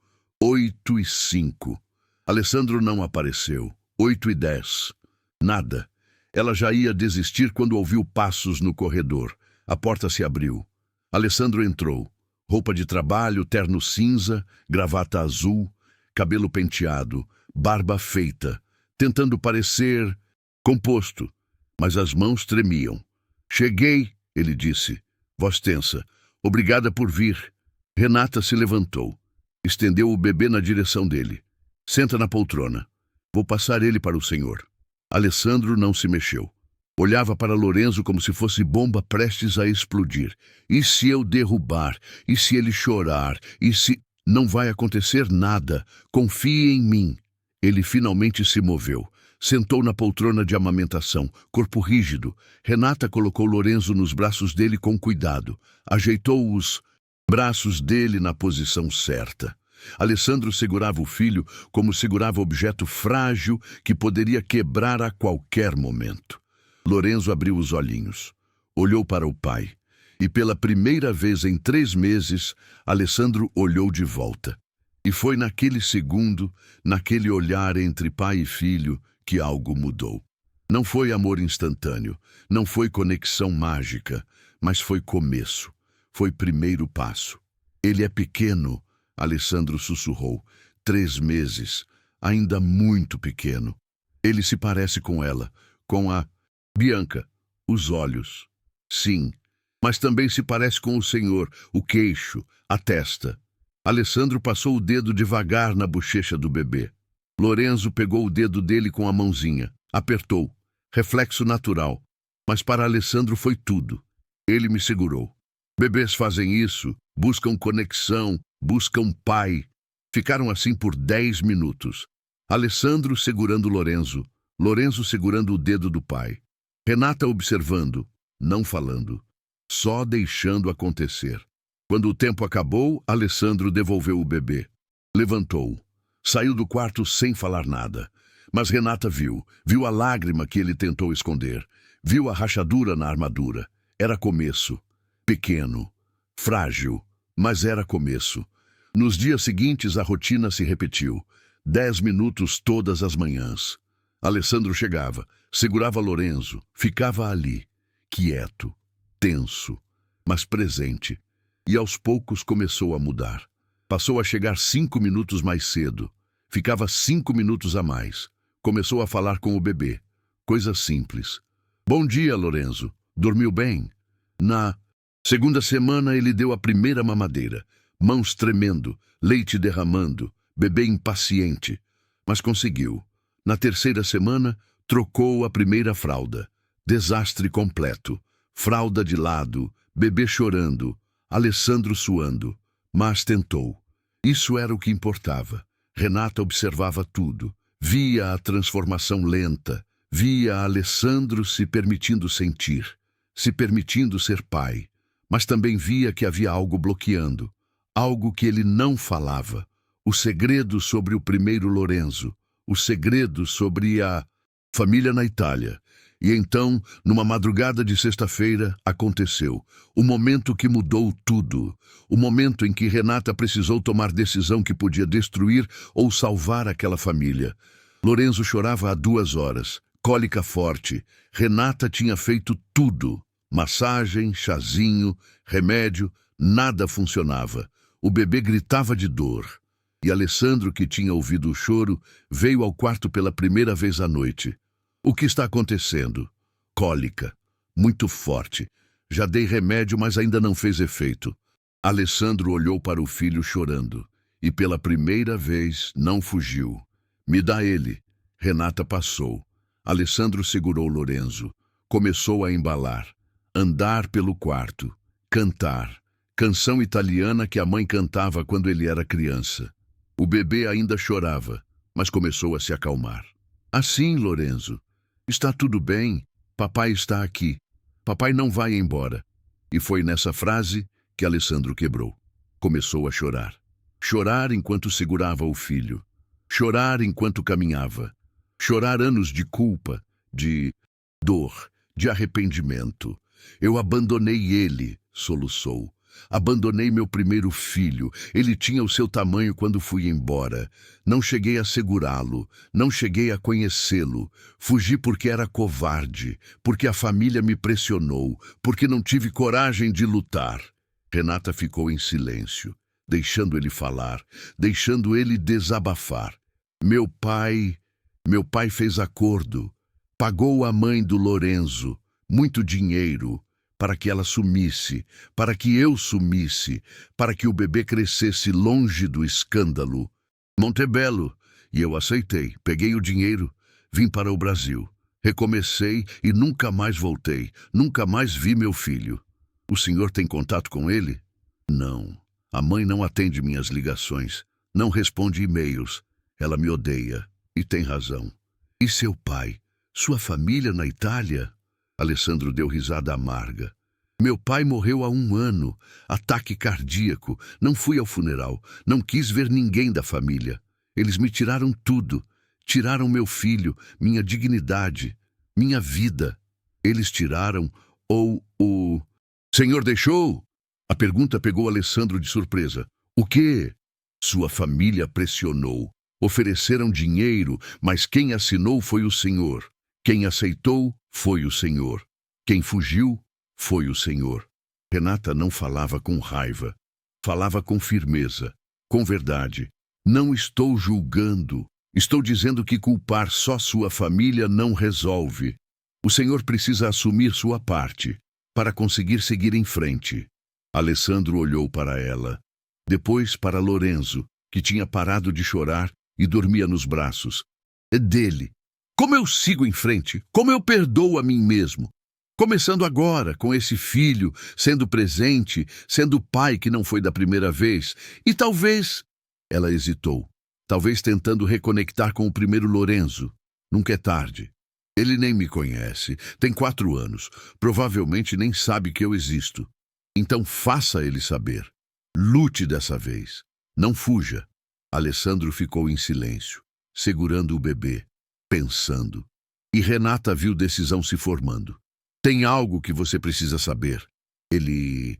8h05. Alessandro não apareceu. 8h10. Nada. Ela já ia desistir quando ouviu passos no corredor. A porta se abriu. Alessandro entrou. Roupa de trabalho, terno cinza, gravata azul, cabelo penteado, barba feita, tentando parecer composto, mas as mãos tremiam. Cheguei, ele disse, voz tensa. Obrigada por vir. Renata se levantou. Estendeu o bebê na direção dele. Senta na poltrona. Vou passar ele para o senhor. Alessandro não se mexeu. Olhava para Lorenzo como se fosse bomba prestes a explodir. E se eu derrubar? E se ele chorar? E se... Não vai acontecer nada. Confie em mim. Ele finalmente se moveu. Sentou na poltrona de amamentação, corpo rígido. Renata colocou Lorenzo nos braços dele com cuidado. Ajeitou os braços dele na posição certa. Alessandro segurava o filho como segurava objeto frágil que poderia quebrar a qualquer momento. Lorenzo abriu os olhinhos. Olhou para o pai. E pela primeira vez em 3 meses, Alessandro olhou de volta. E foi naquele segundo, naquele olhar entre pai e filho, que algo mudou. Não foi amor instantâneo, não foi conexão mágica, mas foi começo, foi primeiro passo. Ele é pequeno, Alessandro sussurrou, 3 meses, ainda muito pequeno. Ele se parece com ela, com a Bianca, os olhos. Sim, mas também se parece com o senhor, o queixo, a testa. Alessandro passou o dedo devagar na bochecha do bebê. Lorenzo pegou o dedo dele com a mãozinha, apertou. Reflexo natural. Mas para Alessandro foi tudo. Ele me segurou. Bebês fazem isso, buscam conexão, buscam pai. Ficaram assim por 10 minutos. Alessandro segurando Lorenzo, Lorenzo segurando o dedo do pai. Renata observando, não falando, só deixando acontecer. Quando o tempo acabou, Alessandro devolveu o bebê. Levantou. Saiu do quarto sem falar nada. Mas Renata viu a lágrima que ele tentou esconder. Viu a rachadura na armadura. Era começo. Pequeno. Frágil. Mas era começo. Nos dias seguintes, a rotina se repetiu. 10 minutos todas as manhãs. Alessandro chegava, segurava Lorenzo, ficava ali, quieto, tenso, mas presente. E aos poucos começou a mudar. Passou a chegar 5 minutos mais cedo. Ficava 5 minutos a mais. Começou a falar com o bebê. Coisa simples. Bom dia, Lorenzo. Dormiu bem? Na segunda semana ele deu a primeira mamadeira. Mãos tremendo, leite derramando, bebê impaciente. Mas conseguiu. Na terceira semana, trocou a primeira fralda. Desastre completo. Fralda de lado, bebê chorando, Alessandro suando. Mas tentou. Isso era o que importava. Renata observava tudo. Via a transformação lenta. Via Alessandro se permitindo sentir. Se permitindo ser pai. Mas também via que havia algo bloqueando. Algo que ele não falava. O segredo sobre o primeiro Lorenzo. O segredo sobre a família na Itália. E então, numa madrugada de sexta-feira, aconteceu o momento que mudou tudo. O momento em que Renata precisou tomar decisão que podia destruir ou salvar aquela família. Lorenzo chorava há 2 horas, cólica forte. Renata tinha feito tudo. Massagem, chazinho, remédio, nada funcionava. O bebê gritava de dor. E Alessandro, que tinha ouvido o choro, veio ao quarto pela primeira vez à noite. O que está acontecendo? Cólica. Muito forte. Já dei remédio, mas ainda não fez efeito. Alessandro olhou para o filho chorando. E pela primeira vez não fugiu. Me dá ele. Renata passou. Alessandro segurou Lorenzo. Começou a embalar. Andar pelo quarto. Cantar. Canção italiana que a mãe cantava quando ele era criança. O bebê ainda chorava, mas começou a se acalmar. Assim, Lorenzo. Está tudo bem. Papai está aqui. Papai não vai embora. E foi nessa frase que Alessandro quebrou. Começou a chorar. Chorar enquanto segurava o filho. Chorar enquanto caminhava. Chorar anos de culpa, de dor, de arrependimento. Eu abandonei ele, soluçou. Abandonei meu primeiro filho. Ele tinha o seu tamanho quando fui embora. Não cheguei a segurá-lo. Não cheguei a conhecê-lo. Fugi porque era covarde. Porque a família me pressionou. Porque não tive coragem de lutar. Renata ficou em silêncio, deixando ele falar, deixando ele desabafar. Meu pai fez acordo. Pagou a mãe do Lorenzo muito dinheiro para que ela sumisse, para que eu sumisse, para que o bebê crescesse longe do escândalo. Montebello. E eu aceitei, peguei o dinheiro, vim para o Brasil. Recomecei e nunca mais voltei, nunca mais vi meu filho. O senhor tem contato com ele? Não. A mãe não atende minhas ligações, não responde e-mails. Ela me odeia, e tem razão. E seu pai? Sua família na Itália? Alessandro deu risada amarga. Meu pai morreu há 1 ano, ataque cardíaco. Não fui ao funeral, não quis ver ninguém da família. Eles me tiraram tudo. Tiraram meu filho, minha dignidade, minha vida. Eles tiraram, ou o senhor deixou? A pergunta pegou Alessandro de surpresa. O quê? Sua família pressionou. Ofereceram dinheiro, mas quem assinou foi o senhor. Quem aceitou foi o senhor. Quem fugiu foi o senhor. Renata não falava com raiva. Falava com firmeza, com verdade. Não estou julgando. Estou dizendo que culpar só sua família não resolve. O senhor precisa assumir sua parte para conseguir seguir em frente. Alessandro olhou para ela. Depois para Lorenzo, que tinha parado de chorar e dormia nos braços. É dele. Como eu sigo em frente? Como eu perdoo a mim mesmo? Começando agora, com esse filho, sendo presente, sendo pai que não foi da primeira vez. E talvez... Ela hesitou. Talvez tentando reconectar com o primeiro Lorenzo. Nunca é tarde. Ele nem me conhece. Tem 4 anos. Provavelmente nem sabe que eu existo. Então faça ele saber. Lute dessa vez. Não fuja. Alessandro ficou em silêncio, segurando o bebê, pensando. E Renata viu decisão se formando. Tem algo que você precisa saber. Ele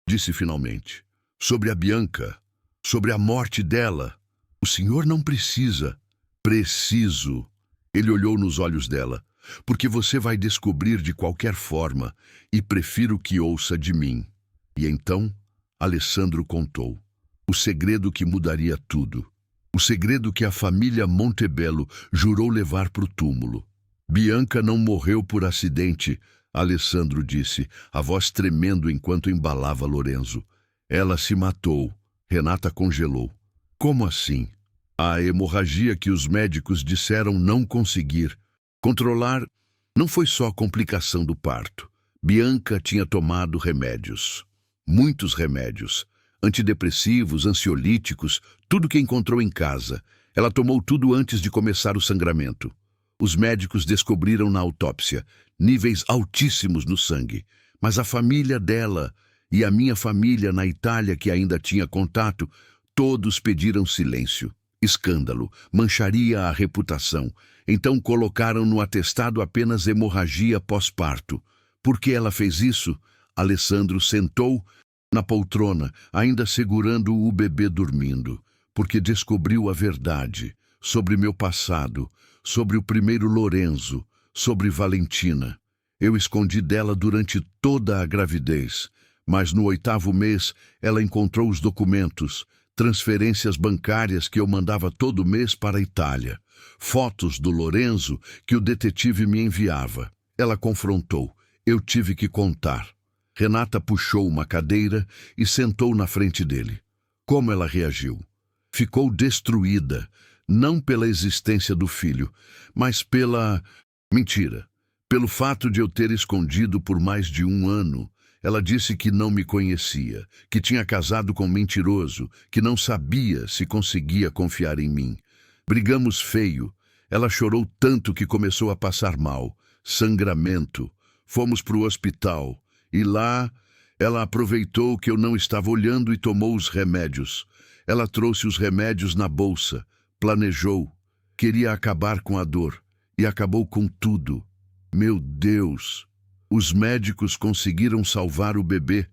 disse finalmente. Sobre a Bianca. Sobre a morte dela. O senhor não precisa. Preciso. Ele olhou nos olhos dela. Porque você vai descobrir de qualquer forma e prefiro que ouça de mim. E então, Alessandro contou. O segredo que mudaria tudo. O segredo que a família Montebello jurou levar para o túmulo. Bianca não morreu por acidente, Alessandro disse, a voz tremendo enquanto embalava Lorenzo. Ela se matou. Renata congelou. Como assim? A hemorragia que os médicos disseram não conseguir controlar não foi só complicação do parto. Bianca tinha tomado remédios. Muitos remédios. Antidepressivos, ansiolíticos, tudo que encontrou em casa. Ela tomou tudo antes de começar o sangramento. Os médicos descobriram na autópsia níveis altíssimos no sangue. Mas a família dela e a minha família na Itália, que ainda tinha contato, todos pediram silêncio. Escândalo, mancharia a reputação. Então colocaram no atestado apenas hemorragia pós-parto. Por que ela fez isso? Alessandro sentou na poltrona, ainda segurando o bebê dormindo, porque descobriu a verdade sobre meu passado, sobre o primeiro Lorenzo, sobre Valentina. Eu escondi dela durante toda a gravidez, mas no 8º mês ela encontrou os documentos, transferências bancárias que eu mandava todo mês para a Itália, fotos do Lorenzo que o detetive me enviava. Ela confrontou. Eu tive que contar. Renata puxou uma cadeira e sentou na frente dele. Como ela reagiu? Ficou destruída, não pela existência do filho, mas pela... mentira. Pelo fato de eu ter escondido por mais de 1 ano. Ela disse que não me conhecia, que tinha casado com um mentiroso, que não sabia se conseguia confiar em mim. Brigamos feio. Ela chorou tanto que começou a passar mal. Sangramento. Fomos para o hospital. E lá, ela aproveitou que eu não estava olhando e tomou os remédios. Ela trouxe os remédios na bolsa. Planejou. Queria acabar com a dor. E acabou com tudo. Meu Deus! Os médicos conseguiram salvar o bebê,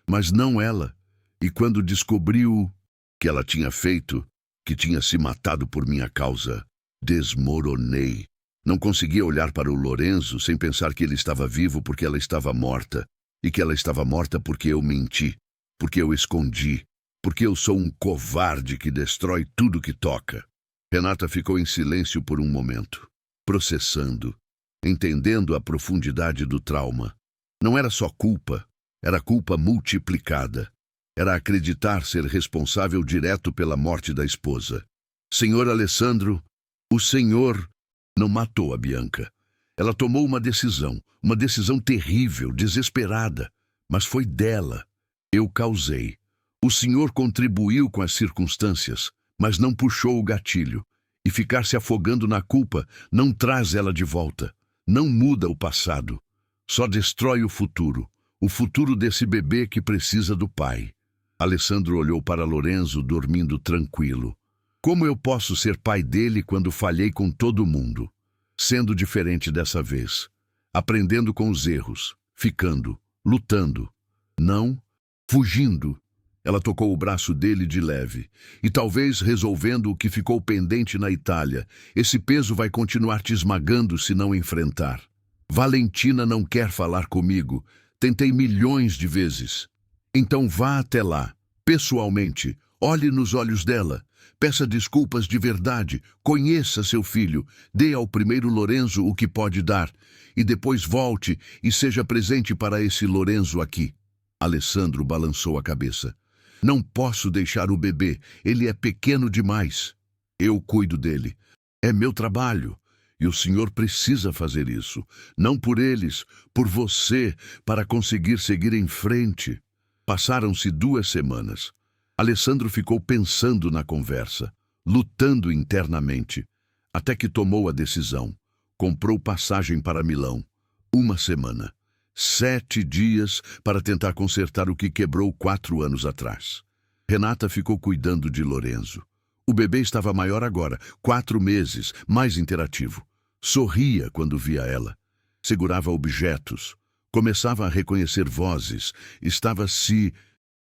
mas não ela. E quando descobriu que ela tinha feito, que tinha se matado por minha causa, desmoronei. Não conseguia olhar para o Lorenzo sem pensar que ele estava vivo porque ela estava morta, e que ela estava morta porque eu menti, porque eu escondi, porque eu sou um covarde que destrói tudo que toca. Renata ficou em silêncio por um momento, processando, entendendo a profundidade do trauma. Não era só culpa, era culpa multiplicada. Era acreditar ser responsável direto pela morte da esposa. Senhor Alessandro, o senhor não matou a Bianca. Ela tomou uma decisão terrível, desesperada, mas foi dela. Eu causei. O senhor contribuiu com as circunstâncias, mas não puxou o gatilho. E ficar se afogando na culpa não traz ela de volta. Não muda o passado, só destrói o futuro desse bebê que precisa do pai. Alessandro olhou para Lorenzo dormindo tranquilo. Como eu posso ser pai dele quando falhei com todo mundo? Sendo diferente dessa vez, aprendendo com os erros, ficando, lutando, não, fugindo. Ela tocou o braço dele de leve, e talvez resolvendo o que ficou pendente na Itália. Esse peso vai continuar te esmagando se não enfrentar. Valentina não quer falar comigo. Tentei milhões de vezes. Então vá até lá, pessoalmente, olhe nos olhos dela, peça desculpas de verdade, conheça seu filho, dê ao primeiro Lorenzo o que pode dar, e depois volte e seja presente para esse Lorenzo aqui. Alessandro balançou a cabeça. Não posso deixar o bebê, ele é pequeno demais. Eu cuido dele. É meu trabalho. E o senhor precisa fazer isso. Não por eles, por você, para conseguir seguir em frente. Passaram-se 2 semanas. Alessandro ficou pensando na conversa, lutando internamente, até que tomou a decisão. Comprou passagem para Milão. 1 semana. 7 dias para tentar consertar o que quebrou 4 anos atrás. Renata ficou cuidando de Lorenzo. O bebê estava maior agora, 4 meses, mais interativo. Sorria quando via ela. Segurava objetos. Começava a reconhecer vozes. Estava se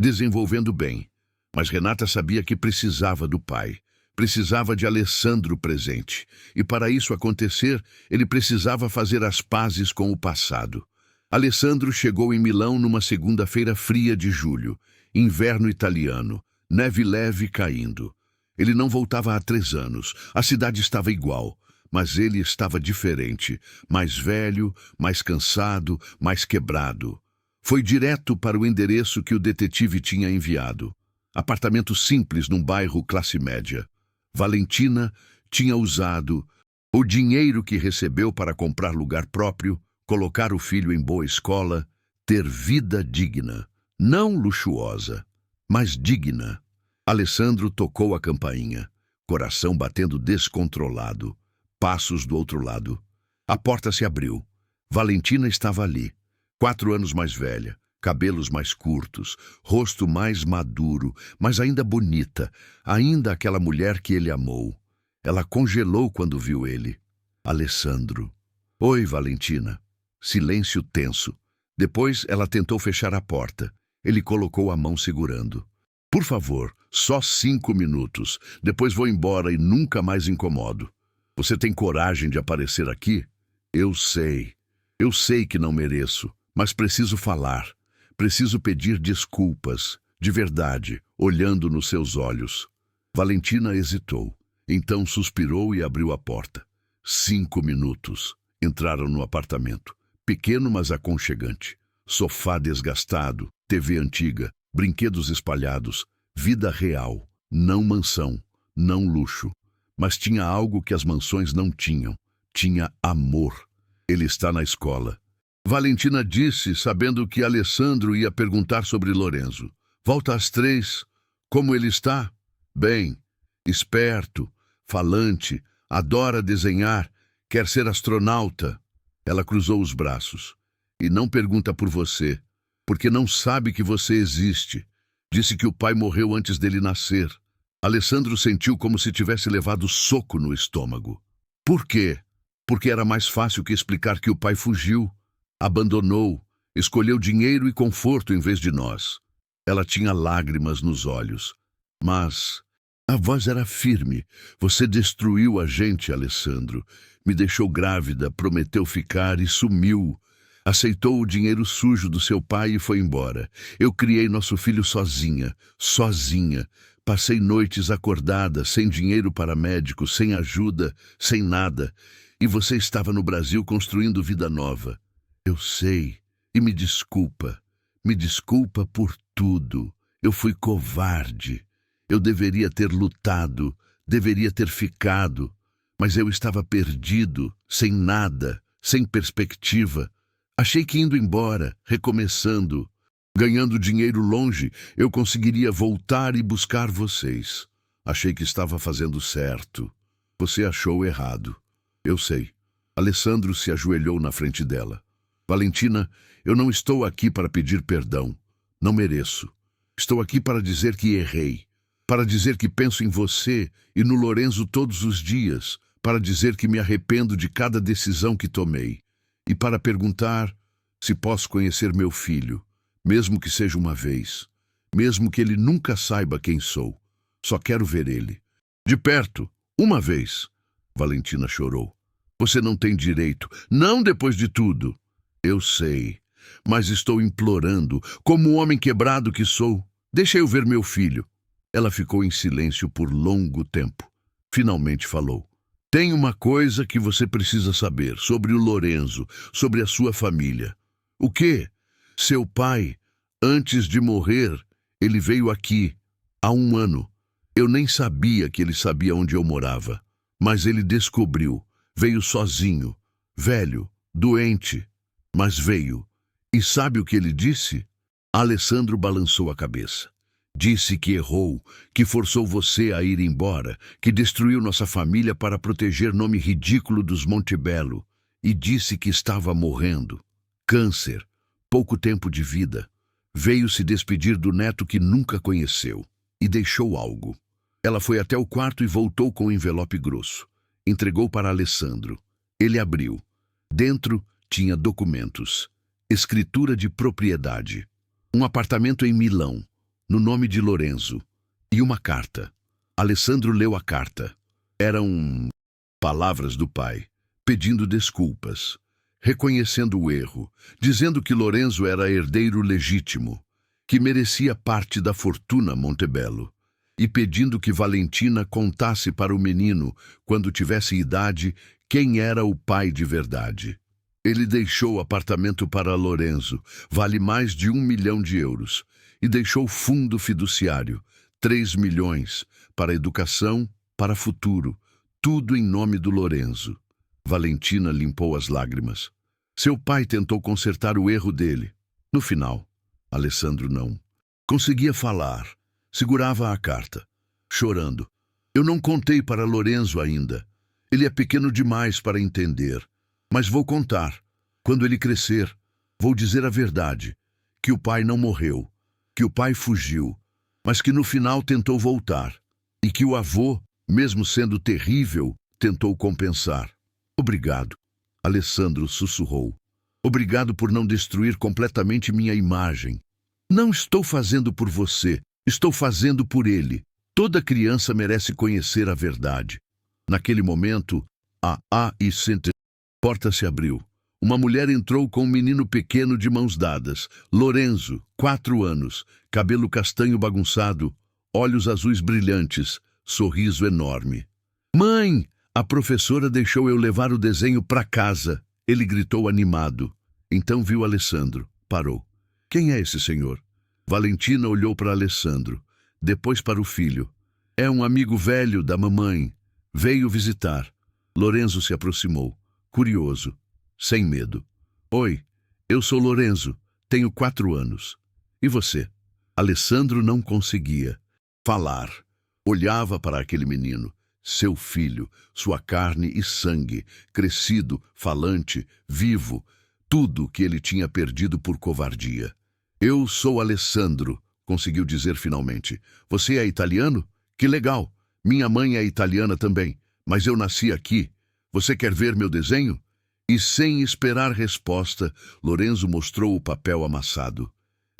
desenvolvendo bem. Mas Renata sabia que precisava do pai. Precisava de Alessandro presente. E para isso acontecer, ele precisava fazer as pazes com o passado. Alessandro chegou em Milão numa segunda-feira fria de julho, inverno italiano, neve leve caindo. Ele não voltava há 3 anos, a cidade estava igual, mas ele estava diferente, mais velho, mais cansado, mais quebrado. Foi direto para o endereço que o detetive tinha enviado. Apartamento simples num bairro classe média. Valentina tinha usado o dinheiro que recebeu para comprar lugar próprio, colocar o filho em boa escola, ter vida digna. Não luxuosa, mas digna. Alessandro tocou a campainha, coração batendo descontrolado. Passos do outro lado. A porta se abriu. Valentina estava ali, 4 anos mais velha, cabelos mais curtos, rosto mais maduro, mas ainda bonita, ainda aquela mulher que ele amou. Ela congelou quando viu ele. Alessandro. Oi, Valentina. Silêncio tenso. Depois ela tentou fechar a porta. Ele colocou a mão segurando. Por favor, só 5 minutos. Depois vou embora e nunca mais incomodo. Você tem coragem de aparecer aqui? Eu sei. Eu sei que não mereço, mas preciso falar. Preciso pedir desculpas, de verdade, olhando nos seus olhos. Valentina hesitou. Então suspirou e abriu a porta. 5 minutos. Entraram no apartamento. Pequeno, mas aconchegante. Sofá desgastado, TV antiga, brinquedos espalhados. Vida real. Não mansão, não luxo. Mas tinha algo que as mansões não tinham. Tinha amor. Ele está na escola. Valentina disse, sabendo que Alessandro ia perguntar sobre Lorenzo. Volta às 3. Como ele está? Bem. Esperto, falante, adora desenhar, quer ser astronauta. Ela cruzou os braços. E não pergunta por você, porque não sabe que você existe. Disse que o pai morreu antes dele nascer. Alessandro sentiu como se tivesse levado soco no estômago. Por quê? Porque era mais fácil que explicar que o pai fugiu, abandonou, escolheu dinheiro e conforto em vez de nós. Ela tinha lágrimas nos olhos. Mas a voz era firme. Você destruiu a gente, Alessandro. Me deixou grávida, prometeu ficar e sumiu. Aceitou o dinheiro sujo do seu pai e foi embora. Eu criei nosso filho sozinha, sozinha. Passei noites acordada, sem dinheiro para médico, sem ajuda, sem nada. E você estava no Brasil construindo vida nova. Eu sei. E me desculpa. Me desculpa por tudo. Eu fui covarde. Eu deveria ter lutado, deveria ter ficado. Mas eu estava perdido, sem nada, sem perspectiva. Achei que indo embora, recomeçando, ganhando dinheiro longe, eu conseguiria voltar e buscar vocês. Achei que estava fazendo certo. Você achou errado. Eu sei. Alessandro se ajoelhou na frente dela. Valentina, eu não estou aqui para pedir perdão. Não mereço. Estou aqui para dizer que errei. Para dizer que penso em você e no Lorenzo todos os dias. Para dizer que me arrependo de cada decisão que tomei. E para perguntar se posso conhecer meu filho, mesmo que seja uma vez, mesmo que ele nunca saiba quem sou. Só quero ver ele. De perto, uma vez. Valentina chorou. Você não tem direito, não depois de tudo. Eu sei, mas estou implorando, como um homem quebrado que sou. Deixa eu ver meu filho. Ela ficou em silêncio por longo tempo. Finalmente falou. Tem uma coisa que você precisa saber sobre o Lorenzo, sobre a sua família. O quê? Seu pai, antes de morrer, ele veio aqui, há 1 ano. Eu nem sabia que ele sabia onde eu morava. Mas ele descobriu. Veio sozinho, velho, doente, mas veio. E sabe o que ele disse? Alessandro balançou a cabeça. Disse que errou, que forçou você a ir embora, que destruiu nossa família para proteger nome ridículo dos Montebello. E disse que estava morrendo. Câncer, pouco tempo de vida. Veio se despedir do neto que nunca conheceu. E deixou algo. Ela foi até o quarto e voltou com um envelope grosso. Entregou para Alessandro. Ele abriu. Dentro tinha documentos. Escritura de propriedade. Um apartamento em Milão, no nome de Lorenzo. E uma carta. Alessandro leu a carta. Eram palavras do pai, pedindo desculpas, reconhecendo o erro, dizendo que Lorenzo era herdeiro legítimo, que merecia parte da fortuna Montebello, e pedindo que Valentina contasse para o menino, quando tivesse idade, quem era o pai de verdade. Ele deixou o apartamento para Lorenzo, vale mais de 1 milhão de euros, e deixou fundo fiduciário, 3 milhões, para educação, para futuro, tudo em nome do Lorenzo. Valentina limpou as lágrimas. Seu pai tentou consertar o erro dele. No final, Alessandro não. Conseguia falar. Segurava a carta, chorando. Eu não contei para Lorenzo ainda. Ele é pequeno demais para entender. Mas vou contar. Quando ele crescer, vou dizer a verdade. que o pai não morreu, que o pai fugiu, mas que no final tentou voltar, e que o avô, mesmo sendo terrível, tentou compensar. Obrigado, Alessandro sussurrou. Obrigado por não destruir completamente minha imagem. Não estou fazendo por você, estou fazendo por ele. Toda criança merece conhecer a verdade. Naquele momento, a porta se abriu. Uma mulher entrou com um menino pequeno de mãos dadas. Lorenzo, 4 anos, cabelo castanho bagunçado, olhos azuis brilhantes, sorriso enorme. Mãe, a professora deixou eu levar o desenho para casa. Ele gritou animado. Então viu Alessandro. Parou. Quem é esse senhor? Valentina olhou para Alessandro, depois para o filho. É um amigo velho da mamãe. Veio visitar. Lorenzo se aproximou, curioso, sem medo. Oi, eu sou Lorenzo, tenho 4 anos. E você? Alessandro não conseguia falar. Olhava para aquele menino, seu filho, sua carne e sangue, crescido, falante, vivo, tudo que ele tinha perdido por covardia. Eu sou Alessandro, conseguiu dizer finalmente. Você é italiano? Que legal. Minha mãe é italiana também, mas eu nasci aqui. Você quer ver meu desenho? E sem esperar resposta, Lorenzo mostrou o papel amassado.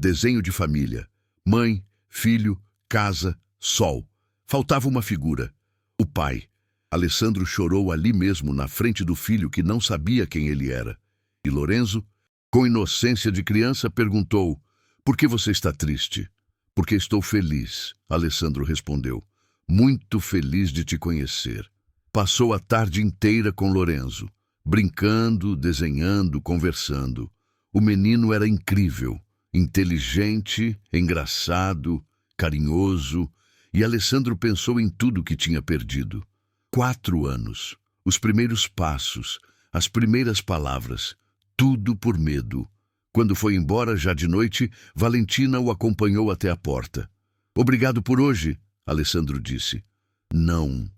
Desenho de família. Mãe, filho, casa, sol. Faltava uma figura. O pai. Alessandro chorou ali mesmo, na frente do filho que não sabia quem ele era. E Lorenzo, com inocência de criança, perguntou: por que você está triste? Porque estou feliz, Alessandro respondeu. Muito feliz de te conhecer. Passou a tarde inteira com Lorenzo, brincando, desenhando, conversando. O menino era incrível, inteligente, engraçado, carinhoso, e Alessandro pensou em tudo que tinha perdido. 4 anos, os primeiros passos, as primeiras palavras, tudo por medo. Quando foi embora, já de noite, Valentina o acompanhou até a porta. Obrigado por hoje, Alessandro disse. Não.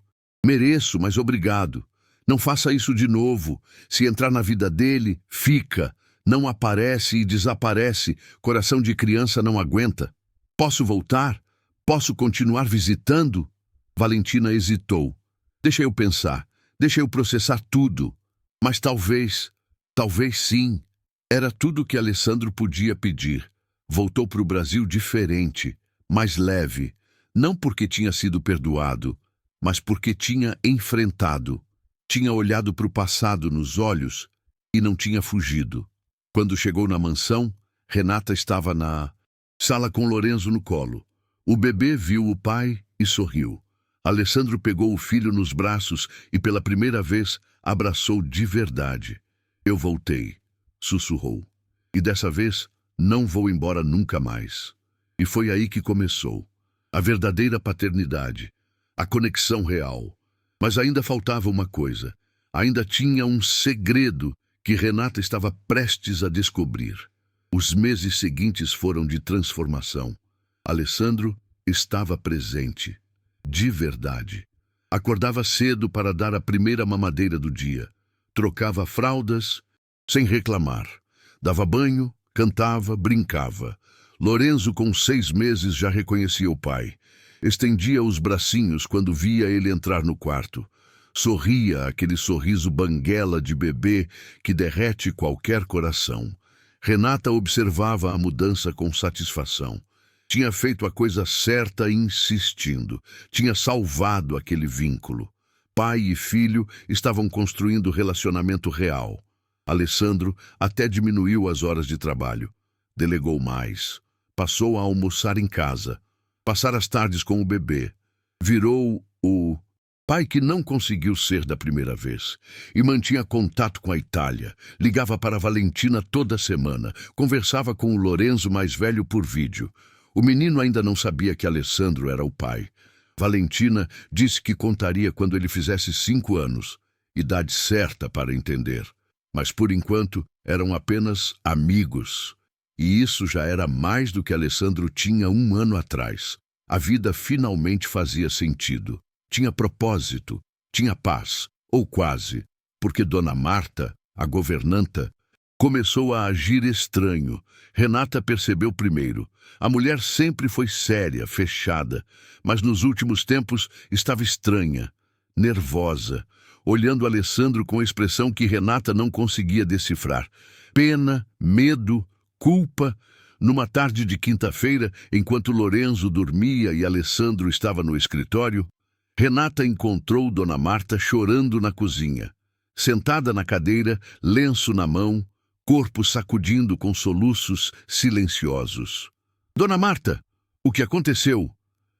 Mereço, mas obrigado. Não faça isso de novo. Se entrar na vida dele, fica. Não aparece e desaparece. Coração de criança não aguenta. Posso voltar? Posso continuar visitando? Valentina hesitou. Deixa eu pensar. Deixa eu processar tudo. Mas talvez sim. Era tudo que Alessandro podia pedir. Voltou para o Brasil diferente, mais leve. Não porque tinha sido perdoado, mas porque tinha enfrentado. Tinha olhado para o passado nos olhos e não tinha fugido. Quando chegou na mansão, Renata estava na sala com Lorenzo no colo. O bebê viu o pai e sorriu. Alessandro pegou o filho nos braços e pela primeira vez abraçou de verdade. Eu voltei, sussurrou. E dessa vez não vou embora nunca mais. E foi aí que começou. A verdadeira paternidade. A conexão real. Mas ainda faltava uma coisa. Ainda tinha um segredo que Renata estava prestes a descobrir. Os meses seguintes foram de transformação. Alessandro estava presente. De verdade. Acordava cedo para dar a primeira mamadeira do dia. Trocava fraldas sem reclamar. Dava banho, cantava, brincava. Lorenzo, com 6 meses, já reconhecia o pai. Estendia os bracinhos quando via ele entrar no quarto. Sorria, aquele sorriso banguela de bebê que derrete qualquer coração. Renata observava a mudança com satisfação. Tinha feito a coisa certa insistindo. Tinha salvado aquele vínculo. Pai e filho estavam construindo relacionamento real. Alessandro até diminuiu as horas de trabalho. Delegou mais. Passou a almoçar em casa. Passar as tardes com o bebê. Virou o pai que não conseguiu ser da primeira vez. E mantinha contato com a Itália. Ligava para Valentina toda semana. Conversava com o Lorenzo mais velho por vídeo. O menino ainda não sabia que Alessandro era o pai. Valentina disse que contaria quando ele fizesse 5 anos. Idade certa para entender. Mas por enquanto eram apenas amigos. E isso já era mais do que Alessandro tinha 1 ano atrás. A vida finalmente fazia sentido. Tinha propósito, tinha paz, ou quase, porque Dona Marta, a governanta, Começou a agir estranho. Renata percebeu primeiro. A mulher sempre foi séria, fechada, mas nos últimos tempos estava estranha, nervosa, olhando Alessandro com expressão que Renata não conseguia decifrar. Pena, medo, culpa. Numa tarde de quinta-feira, enquanto Lorenzo dormia e Alessandro estava no escritório, Renata encontrou Dona Marta chorando na cozinha. Sentada na cadeira, lenço na mão, corpo sacudindo com soluços silenciosos. Dona Marta, o que aconteceu?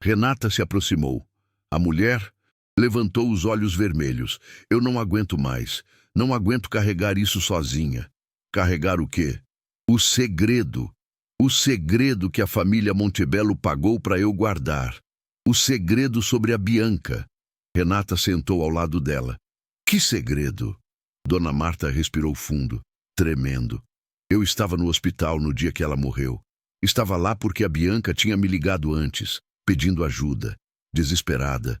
Renata se aproximou. A mulher levantou os olhos vermelhos. Eu não aguento mais. Não aguento carregar isso sozinha. Carregar o quê? O segredo. O segredo que a família Montebello pagou para eu guardar. O segredo sobre a Bianca. Renata sentou ao lado dela. Que segredo? Dona Marta respirou fundo, tremendo. Eu estava no hospital no dia que ela morreu. Estava lá porque a Bianca tinha me ligado antes, pedindo ajuda, desesperada.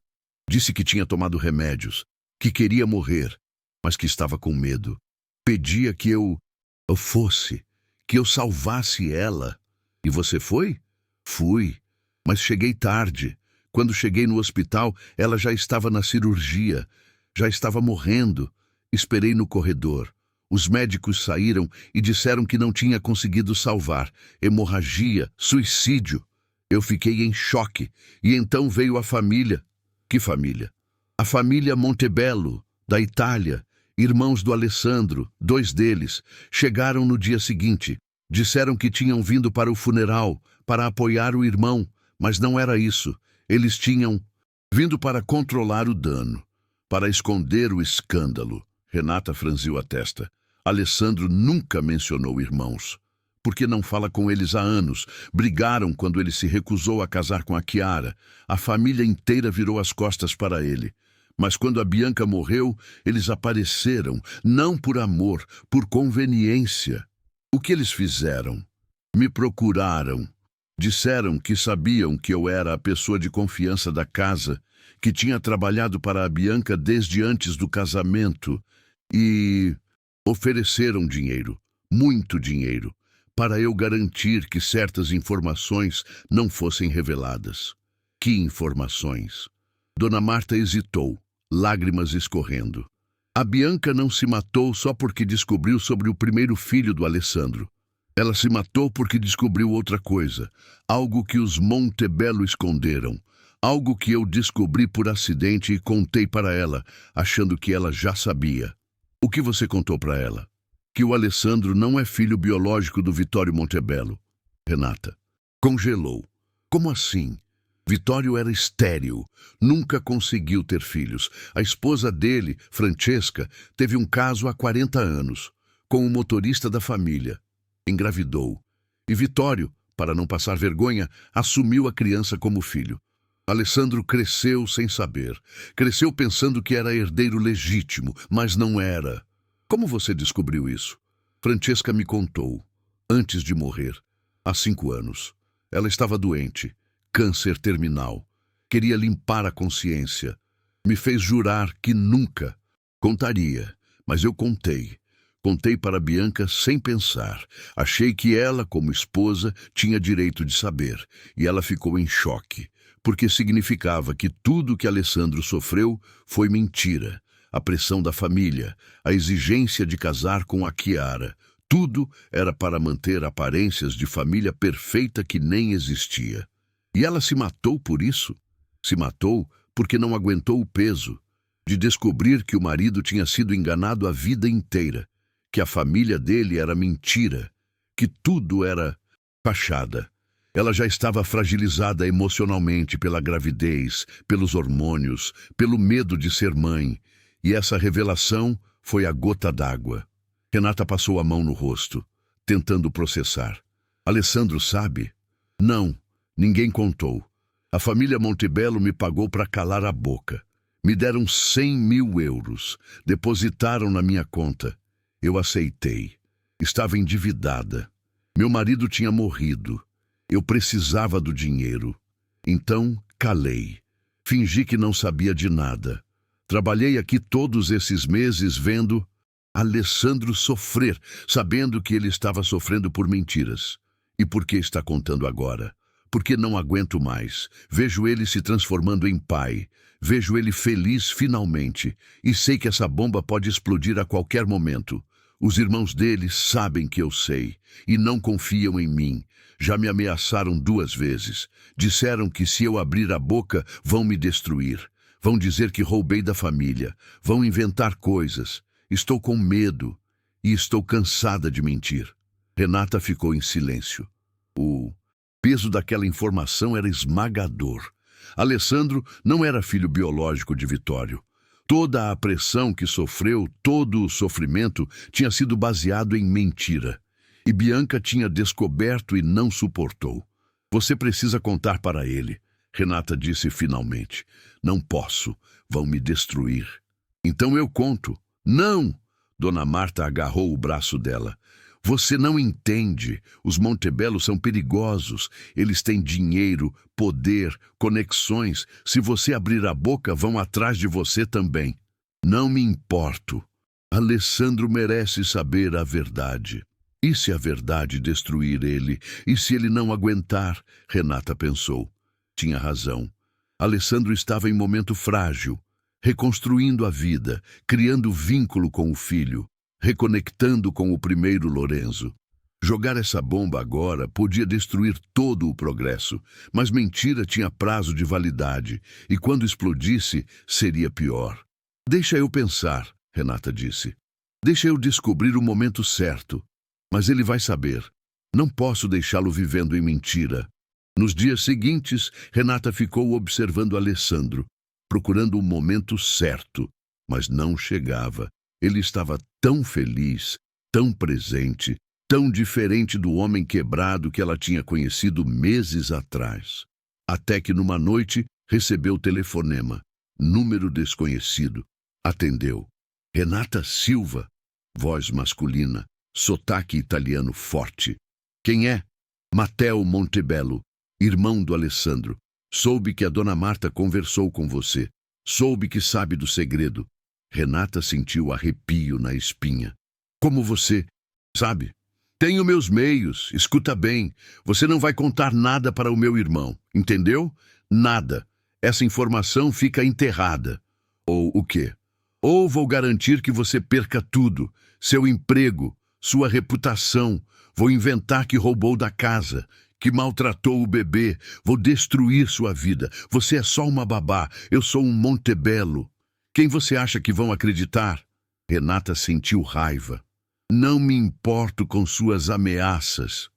Disse que tinha tomado remédios, que queria morrer, mas que estava com medo. Pedia que eu fosse, que eu salvasse ela. E você foi? Fui, mas cheguei tarde. Quando cheguei no hospital, ela já estava na cirurgia, já estava morrendo. Esperei no corredor. Os médicos saíram e disseram que não tinha conseguido salvar. Hemorragia, suicídio. Eu fiquei em choque. E então veio a família. Que família? A família Montebello, da Itália. Irmãos do Alessandro, 2 deles, chegaram no dia seguinte. Disseram que tinham vindo para o funeral, para apoiar o irmão, mas não era isso. Eles tinham vindo para controlar o dano, para esconder o escândalo. Renata franziu a testa. Alessandro nunca mencionou irmãos. Porque não fala com eles há anos. Brigaram quando ele se recusou a casar com a Chiara. A família inteira virou as costas para ele. Mas quando a Bianca morreu, eles apareceram, não por amor, por conveniência. O que eles fizeram? Me procuraram. Disseram que sabiam que eu era a pessoa de confiança da casa, que tinha trabalhado para a Bianca desde antes do casamento, e ofereceram dinheiro, muito dinheiro, para eu garantir que certas informações não fossem reveladas. Que informações? Dona Marta hesitou, lágrimas escorrendo. A Bianca não se matou só porque descobriu sobre o primeiro filho do Alessandro. Ela se matou porque descobriu outra coisa, algo que os Montebello esconderam, algo que eu descobri por acidente e contei para ela, achando que ela já sabia. O que você contou para ela? Que o Alessandro não é filho biológico do Vittorio Montebello. Renata congelou. Como assim? Vittorio era estéril, nunca conseguiu ter filhos. A esposa dele, Francesca, teve um caso há 40 anos, com um motorista da família. Engravidou. E Vittorio, para não passar vergonha, assumiu a criança como filho. Alessandro cresceu sem saber. Cresceu pensando que era herdeiro legítimo, mas não era. Como você descobriu isso? Francesca me contou, antes de morrer, há 5 anos. Ela estava doente, câncer terminal. Queria limpar a consciência. Me fez jurar que nunca contaria, mas eu contei. Contei para Bianca sem pensar. Achei que ela, como esposa, tinha direito de saber, e ela ficou em choque, porque significava que tudo que Alessandro sofreu foi mentira. A pressão da família, a exigência de casar com a Chiara, tudo era para manter aparências de família perfeita que nem existia. E ela se matou por isso? Se matou porque não aguentou o peso de descobrir que o marido tinha sido enganado a vida inteira, que a família dele era mentira, que tudo era fachada. Ela já estava fragilizada emocionalmente pela gravidez, pelos hormônios, pelo medo de ser mãe, e essa revelação foi a gota d'água. Renata passou a mão no rosto, tentando processar. Alessandro sabe? Não, ninguém contou. A família Montebello me pagou para calar a boca. Me deram 100.000 euros, depositaram na minha conta. Eu aceitei. Estava endividada. Meu marido tinha morrido. Eu precisava do dinheiro. Então, calei. Fingi que não sabia de nada. Trabalhei aqui todos esses meses vendo Alessandro sofrer, sabendo que ele estava sofrendo por mentiras. E por que está contando agora? Porque não aguento mais. Vejo ele se transformando em pai. Vejo ele feliz finalmente. E sei que essa bomba pode explodir a qualquer momento. Os irmãos dele sabem que eu sei. E não confiam em mim. Já me ameaçaram 2 vezes. Disseram que se eu abrir a boca, vão me destruir. Vão dizer que roubei da família. Vão inventar coisas. Estou com medo. E estou cansada de mentir. Renata ficou em silêncio. O peso daquela informação era esmagador. Alessandro não era filho biológico de Vitório. Toda a pressão que sofreu, todo o sofrimento, tinha sido baseado em mentira. E Bianca tinha descoberto e não suportou. Você precisa contar para ele, Renata disse finalmente. Não posso, vão me destruir. Então eu conto. Não! Dona Marta agarrou o braço dela. Você não entende. Os Montebello são perigosos. Eles têm dinheiro, poder, conexões. Se você abrir a boca, vão atrás de você também. Não me importo. Alessandro merece saber a verdade. E se a verdade destruir ele? E se ele não aguentar? Renata pensou. Tinha razão. Alessandro estava em momento frágil, reconstruindo a vida, criando vínculo com o filho, reconectando com o primeiro Lorenzo. Jogar essa bomba agora podia destruir todo o progresso, mas mentira tinha prazo de validade, e quando explodisse, seria pior. Deixa eu pensar, Renata disse. Deixa eu descobrir o momento certo. Mas ele vai saber. Não posso deixá-lo vivendo em mentira. Nos dias seguintes, Renata ficou observando Alessandro, procurando o momento certo, mas não chegava. Ele estava tão feliz, tão presente, tão diferente do homem quebrado que ela tinha conhecido meses atrás. Até que numa noite recebeu telefonema, número desconhecido. Atendeu. Renata Silva, voz masculina, sotaque italiano forte. Quem é? Matteo Montebello, irmão do Alessandro. Soube que a dona Marta conversou com você. Soube que sabe do segredo. Renata sentiu arrepio na espinha. Como você sabe? Tenho meus meios, escuta bem. Você não vai contar nada para o meu irmão, entendeu? Nada. Essa informação fica enterrada. Ou o quê? Ou vou garantir que você perca tudo, seu emprego, sua reputação. Vou inventar que roubou da casa, que maltratou o bebê. Vou destruir sua vida. Você é só uma babá. Eu sou um Montebello. Quem você acha que vão acreditar? Renata sentiu raiva. Não me importo com suas ameaças.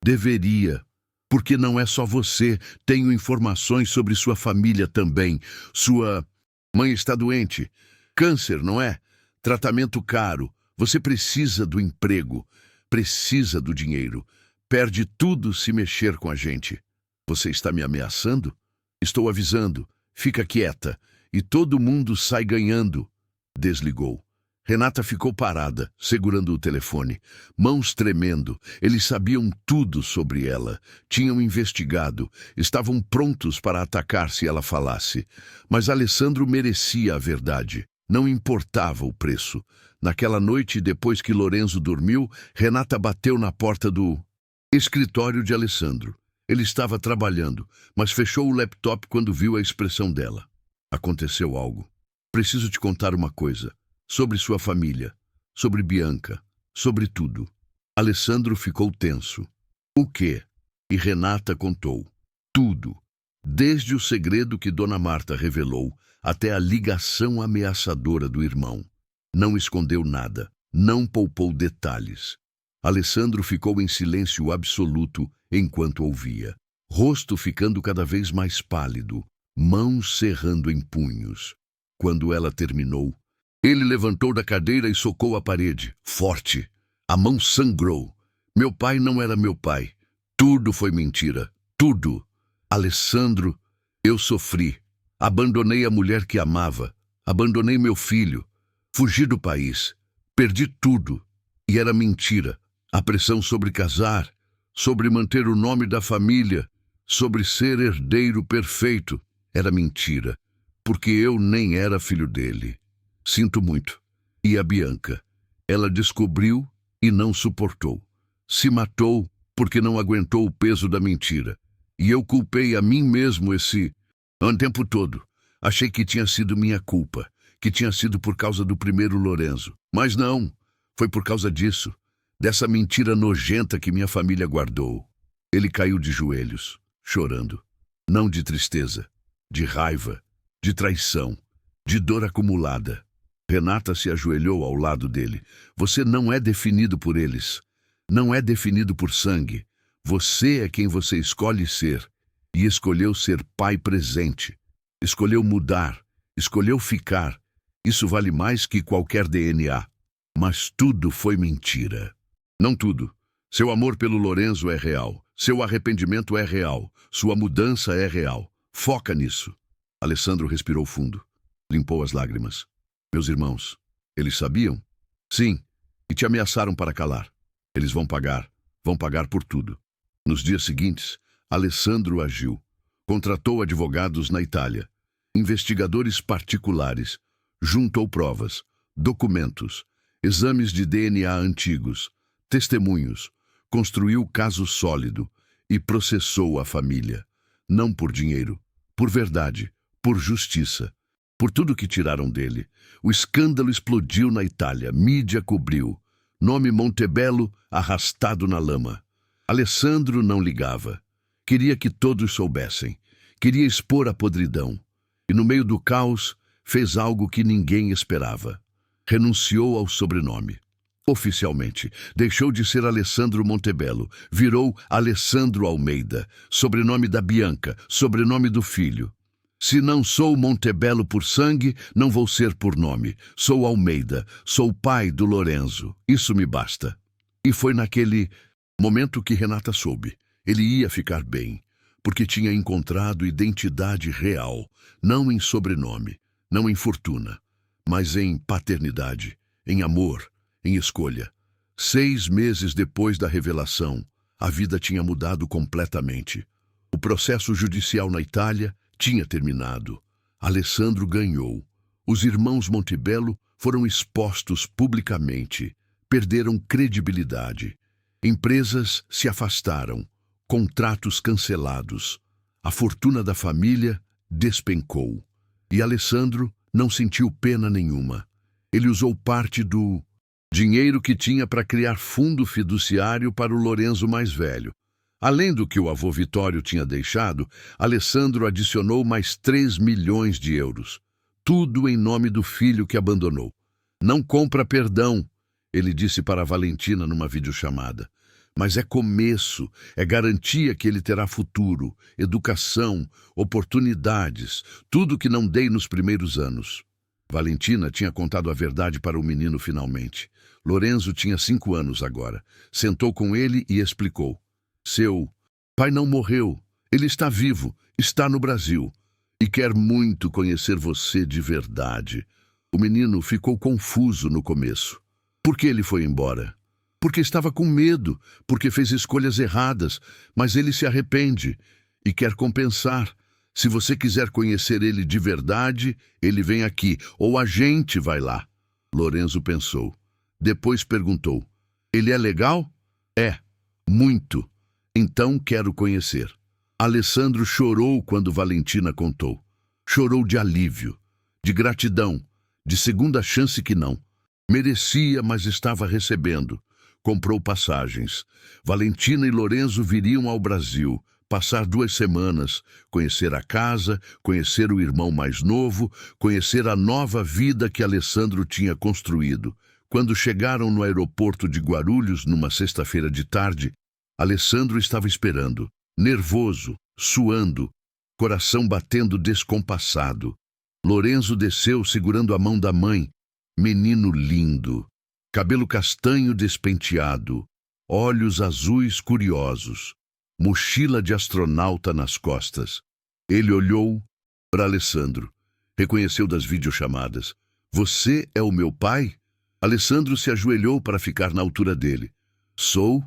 Deveria. Porque não é só você. Tenho informações sobre sua família também. Sua mãe está doente. Câncer, não é? Tratamento caro. Você precisa do emprego. Precisa do dinheiro. Perde tudo se mexer com a gente. Você está me ameaçando? Estou avisando. Fica quieta. E todo mundo sai ganhando. Desligou. Renata ficou parada, segurando o telefone, mãos tremendo. Eles sabiam tudo sobre ela, tinham investigado, estavam prontos para atacar se ela falasse. Mas Alessandro merecia a verdade, não importava o preço. Naquela noite, depois que Lorenzo dormiu, Renata bateu na porta do escritório de Alessandro. Ele estava trabalhando, mas fechou o laptop quando viu a expressão dela. Aconteceu algo. Preciso te contar uma coisa. Sobre sua família, sobre Bianca, sobre tudo. Alessandro ficou tenso. O quê? E Renata contou. Tudo. Desde o segredo que Dona Marta revelou, até a ligação ameaçadora do irmão. Não escondeu nada, não poupou detalhes. Alessandro ficou em silêncio absoluto enquanto ouvia, rosto ficando cada vez mais pálido, mãos cerrando em punhos. Quando ela terminou, ele levantou da cadeira e socou a parede, forte. A mão sangrou. Meu pai não era meu pai. Tudo foi mentira. Tudo. Alessandro, eu sofri. Abandonei a mulher que amava. Abandonei meu filho. Fugi do país. Perdi tudo. E era mentira. A pressão sobre casar, sobre manter o nome da família, sobre ser herdeiro perfeito, era mentira. Porque eu nem era filho dele. Sinto muito. E a Bianca? Ela descobriu e não suportou. Se matou porque não aguentou o peso da mentira. E eu culpei a mim mesmo o tempo todo. Achei que tinha sido minha culpa, que tinha sido por causa do primeiro Lorenzo. Mas não, foi por causa disso, dessa mentira nojenta que minha família guardou. Ele caiu de joelhos, chorando. Não de tristeza, de raiva, de traição, de dor acumulada. Renata se ajoelhou ao lado dele. Você não é definido por eles. Não é definido por sangue. Você é quem você escolhe ser. E escolheu ser pai presente. Escolheu mudar. Escolheu ficar. Isso vale mais que qualquer DNA. Mas tudo foi mentira. Não tudo. Seu amor pelo Lorenzo é real. Seu arrependimento é real. Sua mudança é real. Foca nisso. Alessandro respirou fundo. Limpou as lágrimas. Meus irmãos, eles sabiam? Sim, e te ameaçaram para calar. Eles vão pagar por tudo. Nos dias seguintes, Alessandro agiu. Contratou advogados na Itália, investigadores particulares, juntou provas, documentos, exames de DNA antigos, testemunhos, construiu caso sólido e processou a família. Não por dinheiro, por verdade, por justiça. Por tudo que tiraram dele. O escândalo explodiu na Itália, mídia cobriu. Nome Montebello arrastado na lama. Alessandro não ligava. Queria que todos soubessem. Queria expor a podridão. E no meio do caos, fez algo que ninguém esperava. Renunciou ao sobrenome. Oficialmente, deixou de ser Alessandro Montebello. Virou Alessandro Almeida. Sobrenome da Bianca, sobrenome do filho. Se não sou Montebello por sangue, não vou ser por nome. Sou Almeida, sou pai do Lorenzo. Isso me basta. E foi naquele momento que Renata soube. Ele ia ficar bem, porque tinha encontrado identidade real, não em sobrenome, não em fortuna, mas em paternidade, em amor, em escolha. 6 meses depois da revelação, a vida tinha mudado completamente. O processo judicial na Itália tinha terminado. Alessandro ganhou. Os irmãos Montebello foram expostos publicamente. Perderam credibilidade. Empresas se afastaram. Contratos cancelados. A fortuna da família despencou. E Alessandro não sentiu pena nenhuma. Ele usou parte do dinheiro que tinha para criar fundo fiduciário para o Lorenzo mais velho. Além do que o avô Vitório tinha deixado, Alessandro adicionou mais 3 milhões de euros. Tudo em nome do filho que abandonou. Não compra perdão, ele disse para Valentina numa videochamada. Mas é começo, é garantia que ele terá futuro, educação, oportunidades, tudo que não dei nos primeiros anos. Valentina tinha contado a verdade para o menino finalmente. Lorenzo tinha 5 anos agora. Sentou com ele e explicou. Seu pai não morreu, ele está vivo, está no Brasil e quer muito conhecer você de verdade. O menino ficou confuso no começo. Por que ele foi embora? Porque estava com medo, porque fez escolhas erradas, mas ele se arrepende e quer compensar. Se você quiser conhecer ele de verdade, ele vem aqui, ou a gente vai lá. Lorenzo pensou. Depois perguntou. Ele é legal? É, muito. Então quero conhecer. Alessandro chorou quando Valentina contou. Chorou de alívio, de gratidão, de segunda chance que não. Merecia, mas estava recebendo. Comprou passagens. Valentina e Lorenzo viriam ao Brasil, passar 2 semanas, conhecer a casa, conhecer o irmão mais novo, conhecer a nova vida que Alessandro tinha construído. Quando chegaram no aeroporto de Guarulhos, numa sexta-feira de tarde, Alessandro estava esperando, nervoso, suando, coração batendo descompassado. Lorenzo desceu segurando a mão da mãe. Menino lindo, cabelo castanho despenteado, olhos azuis curiosos, mochila de astronauta nas costas. Ele olhou para Alessandro, reconheceu das videochamadas. Você é o meu pai? Alessandro se ajoelhou para ficar na altura dele. Sou.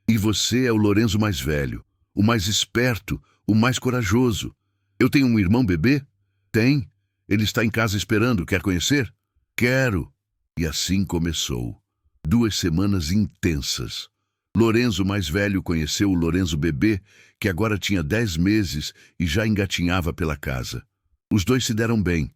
E você é o Lorenzo mais velho, o mais esperto, o mais corajoso. Eu tenho um irmão bebê? Tem. Ele está em casa esperando. Quer conhecer? Quero. E assim começou. 2 semanas intensas. Lorenzo, mais velho, conheceu o Lorenzo bebê, que agora tinha 10 meses e já engatinhava pela casa. Os dois se deram bem.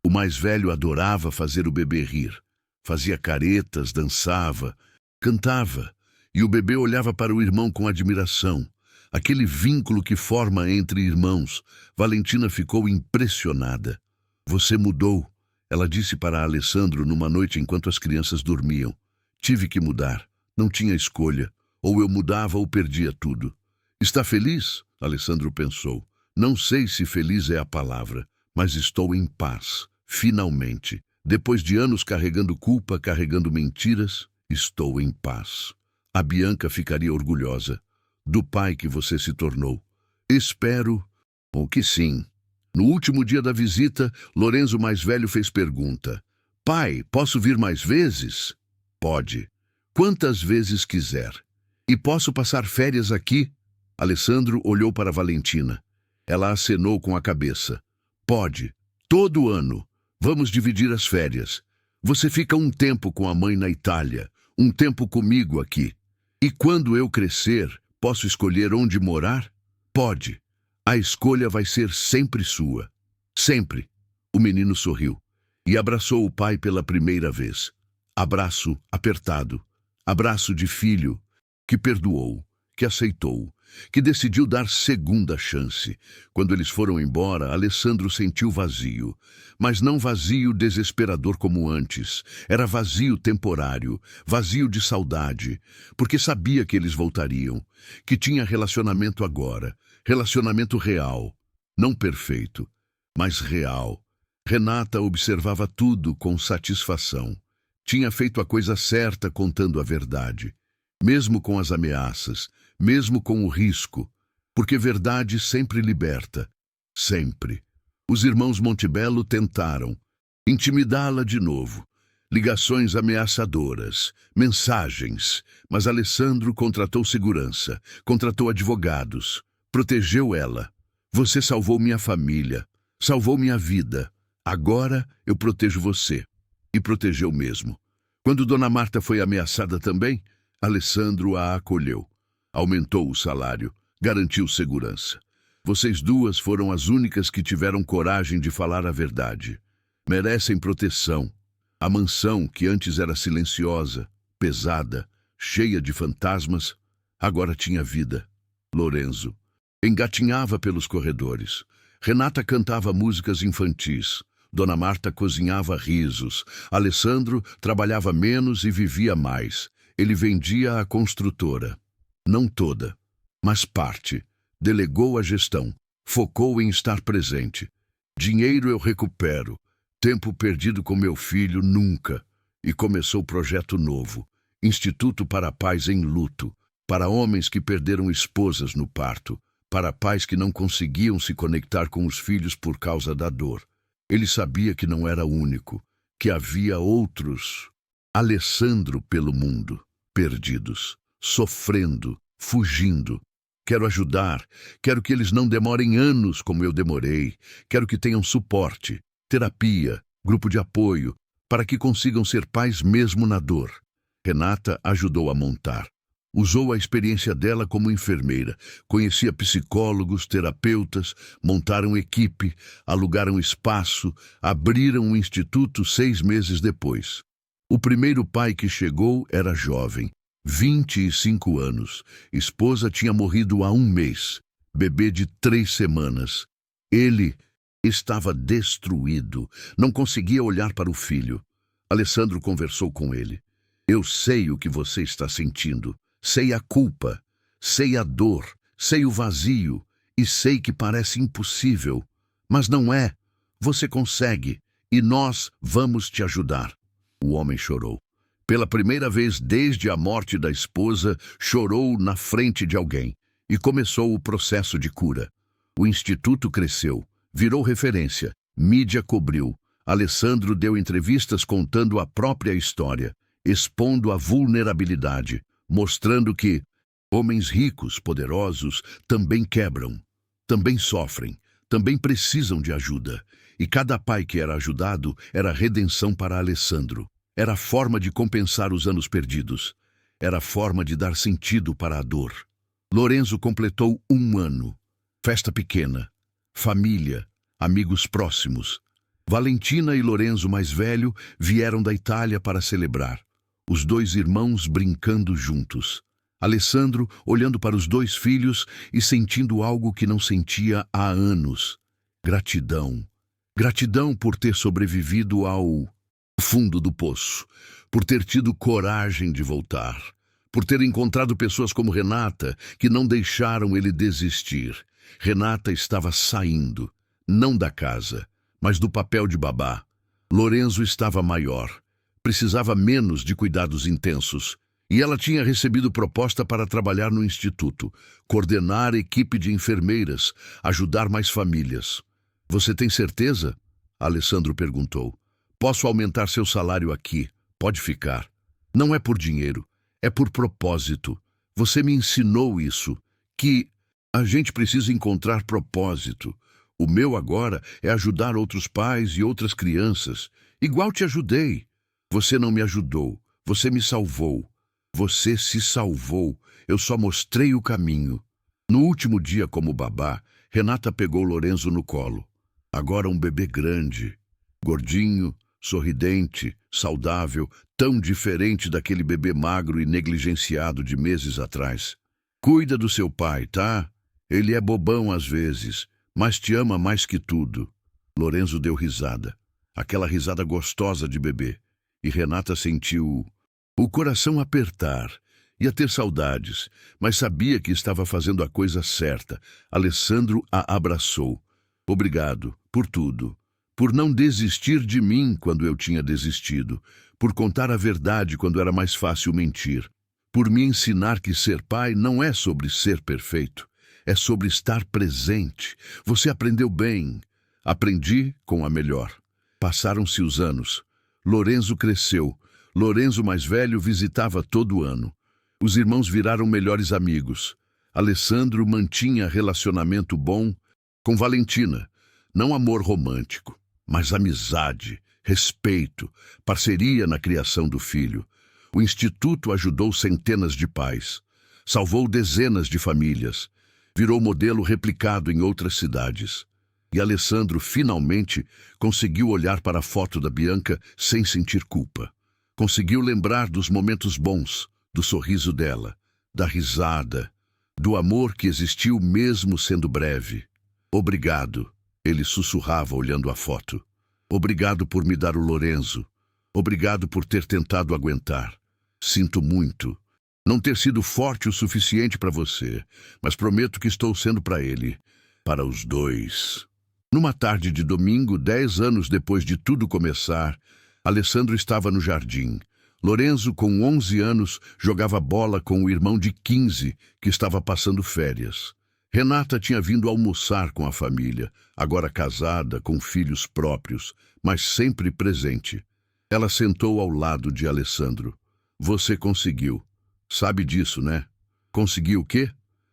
O mais velho adorava fazer o bebê rir. Fazia caretas, dançava, cantava, e o bebê olhava para o irmão com admiração. Aquele vínculo que forma entre irmãos. Valentina ficou impressionada. Você mudou, ela disse para Alessandro numa noite enquanto as crianças dormiam. Tive que mudar. Não tinha escolha. Ou eu mudava ou perdia tudo. Está feliz? Alessandro pensou. Não sei se feliz é a palavra, mas estou em paz. Finalmente. Depois de anos carregando culpa, carregando mentiras, estou em paz. A Bianca ficaria orgulhosa do pai que você se tornou. Espero que sim. No último dia da visita, Lorenzo mais velho fez pergunta. Pai, posso vir mais vezes? Pode. Quantas vezes quiser. E posso passar férias aqui? Alessandro olhou para Valentina. Ela acenou com a cabeça. Pode. Todo ano. Vamos dividir as férias. Você fica um tempo com a mãe na Itália, um tempo comigo aqui. E quando eu crescer, posso escolher onde morar? Pode. A escolha vai ser sempre sua. Sempre. O menino sorriu e abraçou o pai pela primeira vez. Abraço apertado. Abraço de filho que perdoou, que aceitou, que decidiu dar segunda chance. Quando eles foram embora, Alessandro sentiu vazio. Mas não vazio desesperador como antes. Era vazio temporário, vazio de saudade, porque sabia que eles voltariam, que tinha relacionamento agora, relacionamento real, não perfeito, mas real. Renata observava tudo com satisfação. Tinha feito a coisa certa contando a verdade, mesmo com as ameaças, mesmo com o risco, porque verdade sempre liberta, sempre. Os irmãos Montebello tentaram intimidá-la de novo. Ligações ameaçadoras, mensagens, mas Alessandro contratou segurança, contratou advogados, protegeu ela. Você salvou minha família, salvou minha vida. Agora eu protejo você. E protegeu mesmo. Quando Dona Marta foi ameaçada também, Alessandro a acolheu. Aumentou o salário, garantiu segurança. Vocês duas foram as únicas que tiveram coragem de falar a verdade. Merecem proteção. A mansão, que antes era silenciosa, pesada, cheia de fantasmas, agora tinha vida. Lorenzo engatinhava pelos corredores. Renata cantava músicas infantis. Dona Marta cozinhava risos. Alessandro trabalhava menos e vivia mais. Ele vendia a construtora. Não toda, mas parte. Delegou a gestão. Focou em estar presente. Dinheiro eu recupero. Tempo perdido com meu filho, nunca. E começou projeto novo. Instituto para pais em luto. Para homens que perderam esposas no parto. Para pais que não conseguiam se conectar com os filhos por causa da dor. Ele sabia que não era o único. Que havia outros. Alessandro pelo mundo. Perdidos. Sofrendo. Fugindo. Quero ajudar. Quero que eles não demorem anos como eu demorei. Quero que tenham suporte, terapia, grupo de apoio, para que consigam ser pais mesmo na dor. Renata ajudou a montar. Usou a experiência dela como enfermeira. Conhecia psicólogos, terapeutas, montaram equipe, alugaram espaço, abriram um instituto 6 meses depois. O primeiro pai que chegou era jovem. 25 anos. Esposa tinha morrido há 1 mês. Bebê de 3 semanas. Ele estava destruído. Não conseguia olhar para o filho. Alessandro conversou com ele. Eu sei o que você está sentindo. Sei a culpa. Sei a dor. Sei o vazio. E sei que parece impossível. Mas não é. Você consegue. E nós vamos te ajudar. O homem chorou. Pela primeira vez desde a morte da esposa, chorou na frente de alguém e começou o processo de cura. O instituto cresceu, virou referência, mídia cobriu. Alessandro deu entrevistas contando a própria história, expondo a vulnerabilidade, mostrando que homens ricos, poderosos, também quebram, também sofrem, também precisam de ajuda. E cada pai que era ajudado era redenção para Alessandro. Era a forma de compensar os anos perdidos. Era a forma de dar sentido para a dor. Lorenzo completou 1 ano. Festa pequena. Família. Amigos próximos. Valentina e Lorenzo, mais velho, vieram da Itália para celebrar. Os 2 irmãos brincando juntos. Alessandro olhando para os 2 filhos e sentindo algo que não sentia há anos. Gratidão. Gratidão por ter sobrevivido ao fundo do poço, por ter tido coragem de voltar, por ter encontrado pessoas como Renata que não deixaram ele desistir. Renata estava saindo, não da casa, mas do papel de babá. Lorenzo estava maior, precisava menos de cuidados intensos. E ela tinha recebido proposta para trabalhar no instituto, coordenar equipe de enfermeiras, ajudar mais famílias. Você tem certeza? Alessandro perguntou. Posso aumentar seu salário aqui, pode ficar. Não é por dinheiro, é por propósito. Você me ensinou isso, que a gente precisa encontrar propósito. O meu agora é ajudar outros pais e outras crianças, igual te ajudei. Você não me ajudou, você me salvou. Você se salvou, eu só mostrei o caminho. No último dia como babá, Renata pegou Lorenzo no colo. Agora um bebê grande, gordinho, sorridente, saudável, tão diferente daquele bebê magro e negligenciado de meses atrás. Cuida do seu pai, tá? Ele é bobão às vezes, mas te ama mais que tudo. Lorenzo deu risada, aquela risada gostosa de bebê, e Renata sentiu o coração apertar. Ia ter saudades, mas sabia que estava fazendo a coisa certa. Alessandro a abraçou. Obrigado por tudo. Por não desistir de mim quando eu tinha desistido. Por contar a verdade quando era mais fácil mentir. Por me ensinar que ser pai não é sobre ser perfeito. É sobre estar presente. Você aprendeu bem. Aprendi com a melhor. Passaram-se os anos. Lorenzo cresceu. Lorenzo, mais velho, visitava todo ano. Os irmãos viraram melhores amigos. Alessandro mantinha relacionamento bom com Valentina. Não amor romântico, mas amizade, respeito, parceria na criação do filho. O instituto ajudou centenas de pais. Salvou dezenas de famílias. Virou modelo replicado em outras cidades. E Alessandro finalmente conseguiu olhar para a foto da Bianca sem sentir culpa. Conseguiu lembrar dos momentos bons, do sorriso dela, da risada, do amor que existiu mesmo sendo breve. Obrigado, ele sussurrava olhando a foto. Obrigado por me dar o Lorenzo. Obrigado por ter tentado aguentar. Sinto muito. Não ter sido forte o suficiente para você, mas prometo que estou sendo para ele, para os 2. Numa tarde de domingo, 10 anos depois de tudo começar, Alessandro estava no jardim. Lorenzo, com 11 anos, jogava bola com o irmão de 15, que estava passando férias. Renata tinha vindo almoçar com a família, agora casada, com filhos próprios, mas sempre presente. Ela sentou ao lado de Alessandro. Você conseguiu. Sabe disso, né? Conseguiu o quê?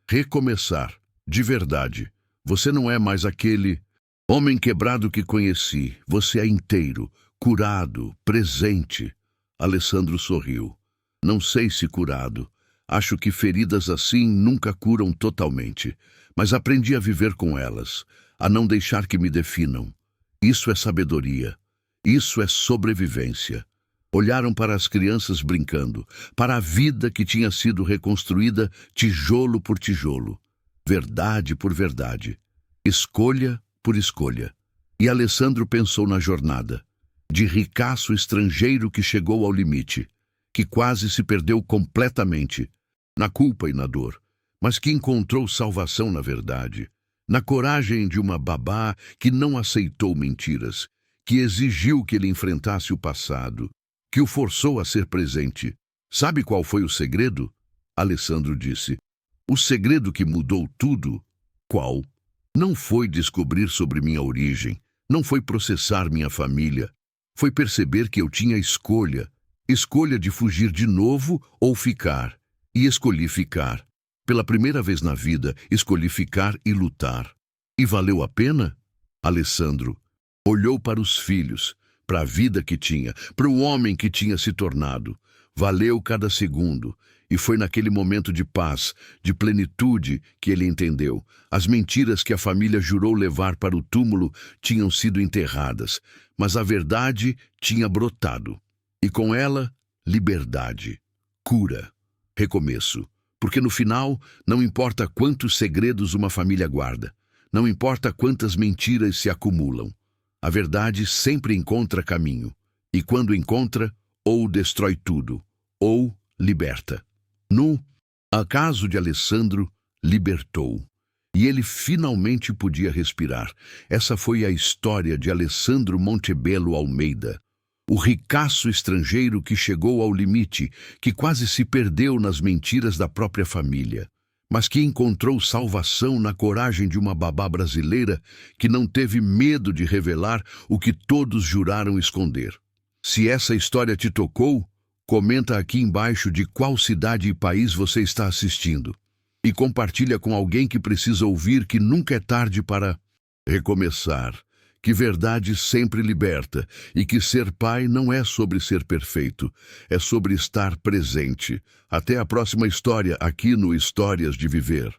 Recomeçar. De verdade. Você não é mais aquele homem quebrado que conheci. Você é inteiro, curado, presente. Alessandro sorriu. Não sei se curado. Acho que feridas assim nunca curam totalmente. Mas aprendi a viver com elas, a não deixar que me definam. Isso é sabedoria. Isso é sobrevivência. Olharam para as crianças brincando, para a vida que tinha sido reconstruída tijolo por tijolo, verdade por verdade, escolha por escolha. E Alessandro pensou na jornada, de ricaço estrangeiro que chegou ao limite, que quase se perdeu completamente, na culpa e na dor, mas que encontrou salvação na verdade, na coragem de uma babá que não aceitou mentiras, que exigiu que ele enfrentasse o passado, que o forçou a ser presente. Sabe qual foi o segredo? Alessandro disse. O segredo que mudou tudo? Qual? Não foi descobrir sobre minha origem, não foi processar minha família, foi perceber que eu tinha escolha de fugir de novo ou ficar. E escolhi ficar. Pela primeira vez na vida, escolhi ficar e lutar. E valeu a pena? Alessandro olhou para os filhos, para a vida que tinha, para o homem que tinha se tornado. Valeu cada segundo. E foi naquele momento de paz, de plenitude, que ele entendeu. As mentiras que a família jurou levar para o túmulo tinham sido enterradas, mas a verdade tinha brotado. E com ela, liberdade, cura, recomeço. Porque no final, não importa quantos segredos uma família guarda, não importa quantas mentiras se acumulam, a verdade sempre encontra caminho. E quando encontra, ou destrói tudo, ou liberta. No acaso de Alessandro, libertou. E ele finalmente podia respirar. Essa foi a história de Alessandro Montebello Almeida, o ricaço estrangeiro que chegou ao limite, que quase se perdeu nas mentiras da própria família, mas que encontrou salvação na coragem de uma babá brasileira que não teve medo de revelar o que todos juraram esconder. Se essa história te tocou, comenta aqui embaixo de qual cidade e país você está assistindo. E compartilha com alguém que precisa ouvir que nunca é tarde para recomeçar. Que verdade sempre liberta e que ser pai não é sobre ser perfeito, é sobre estar presente. Até a próxima história aqui no Histórias de Viver.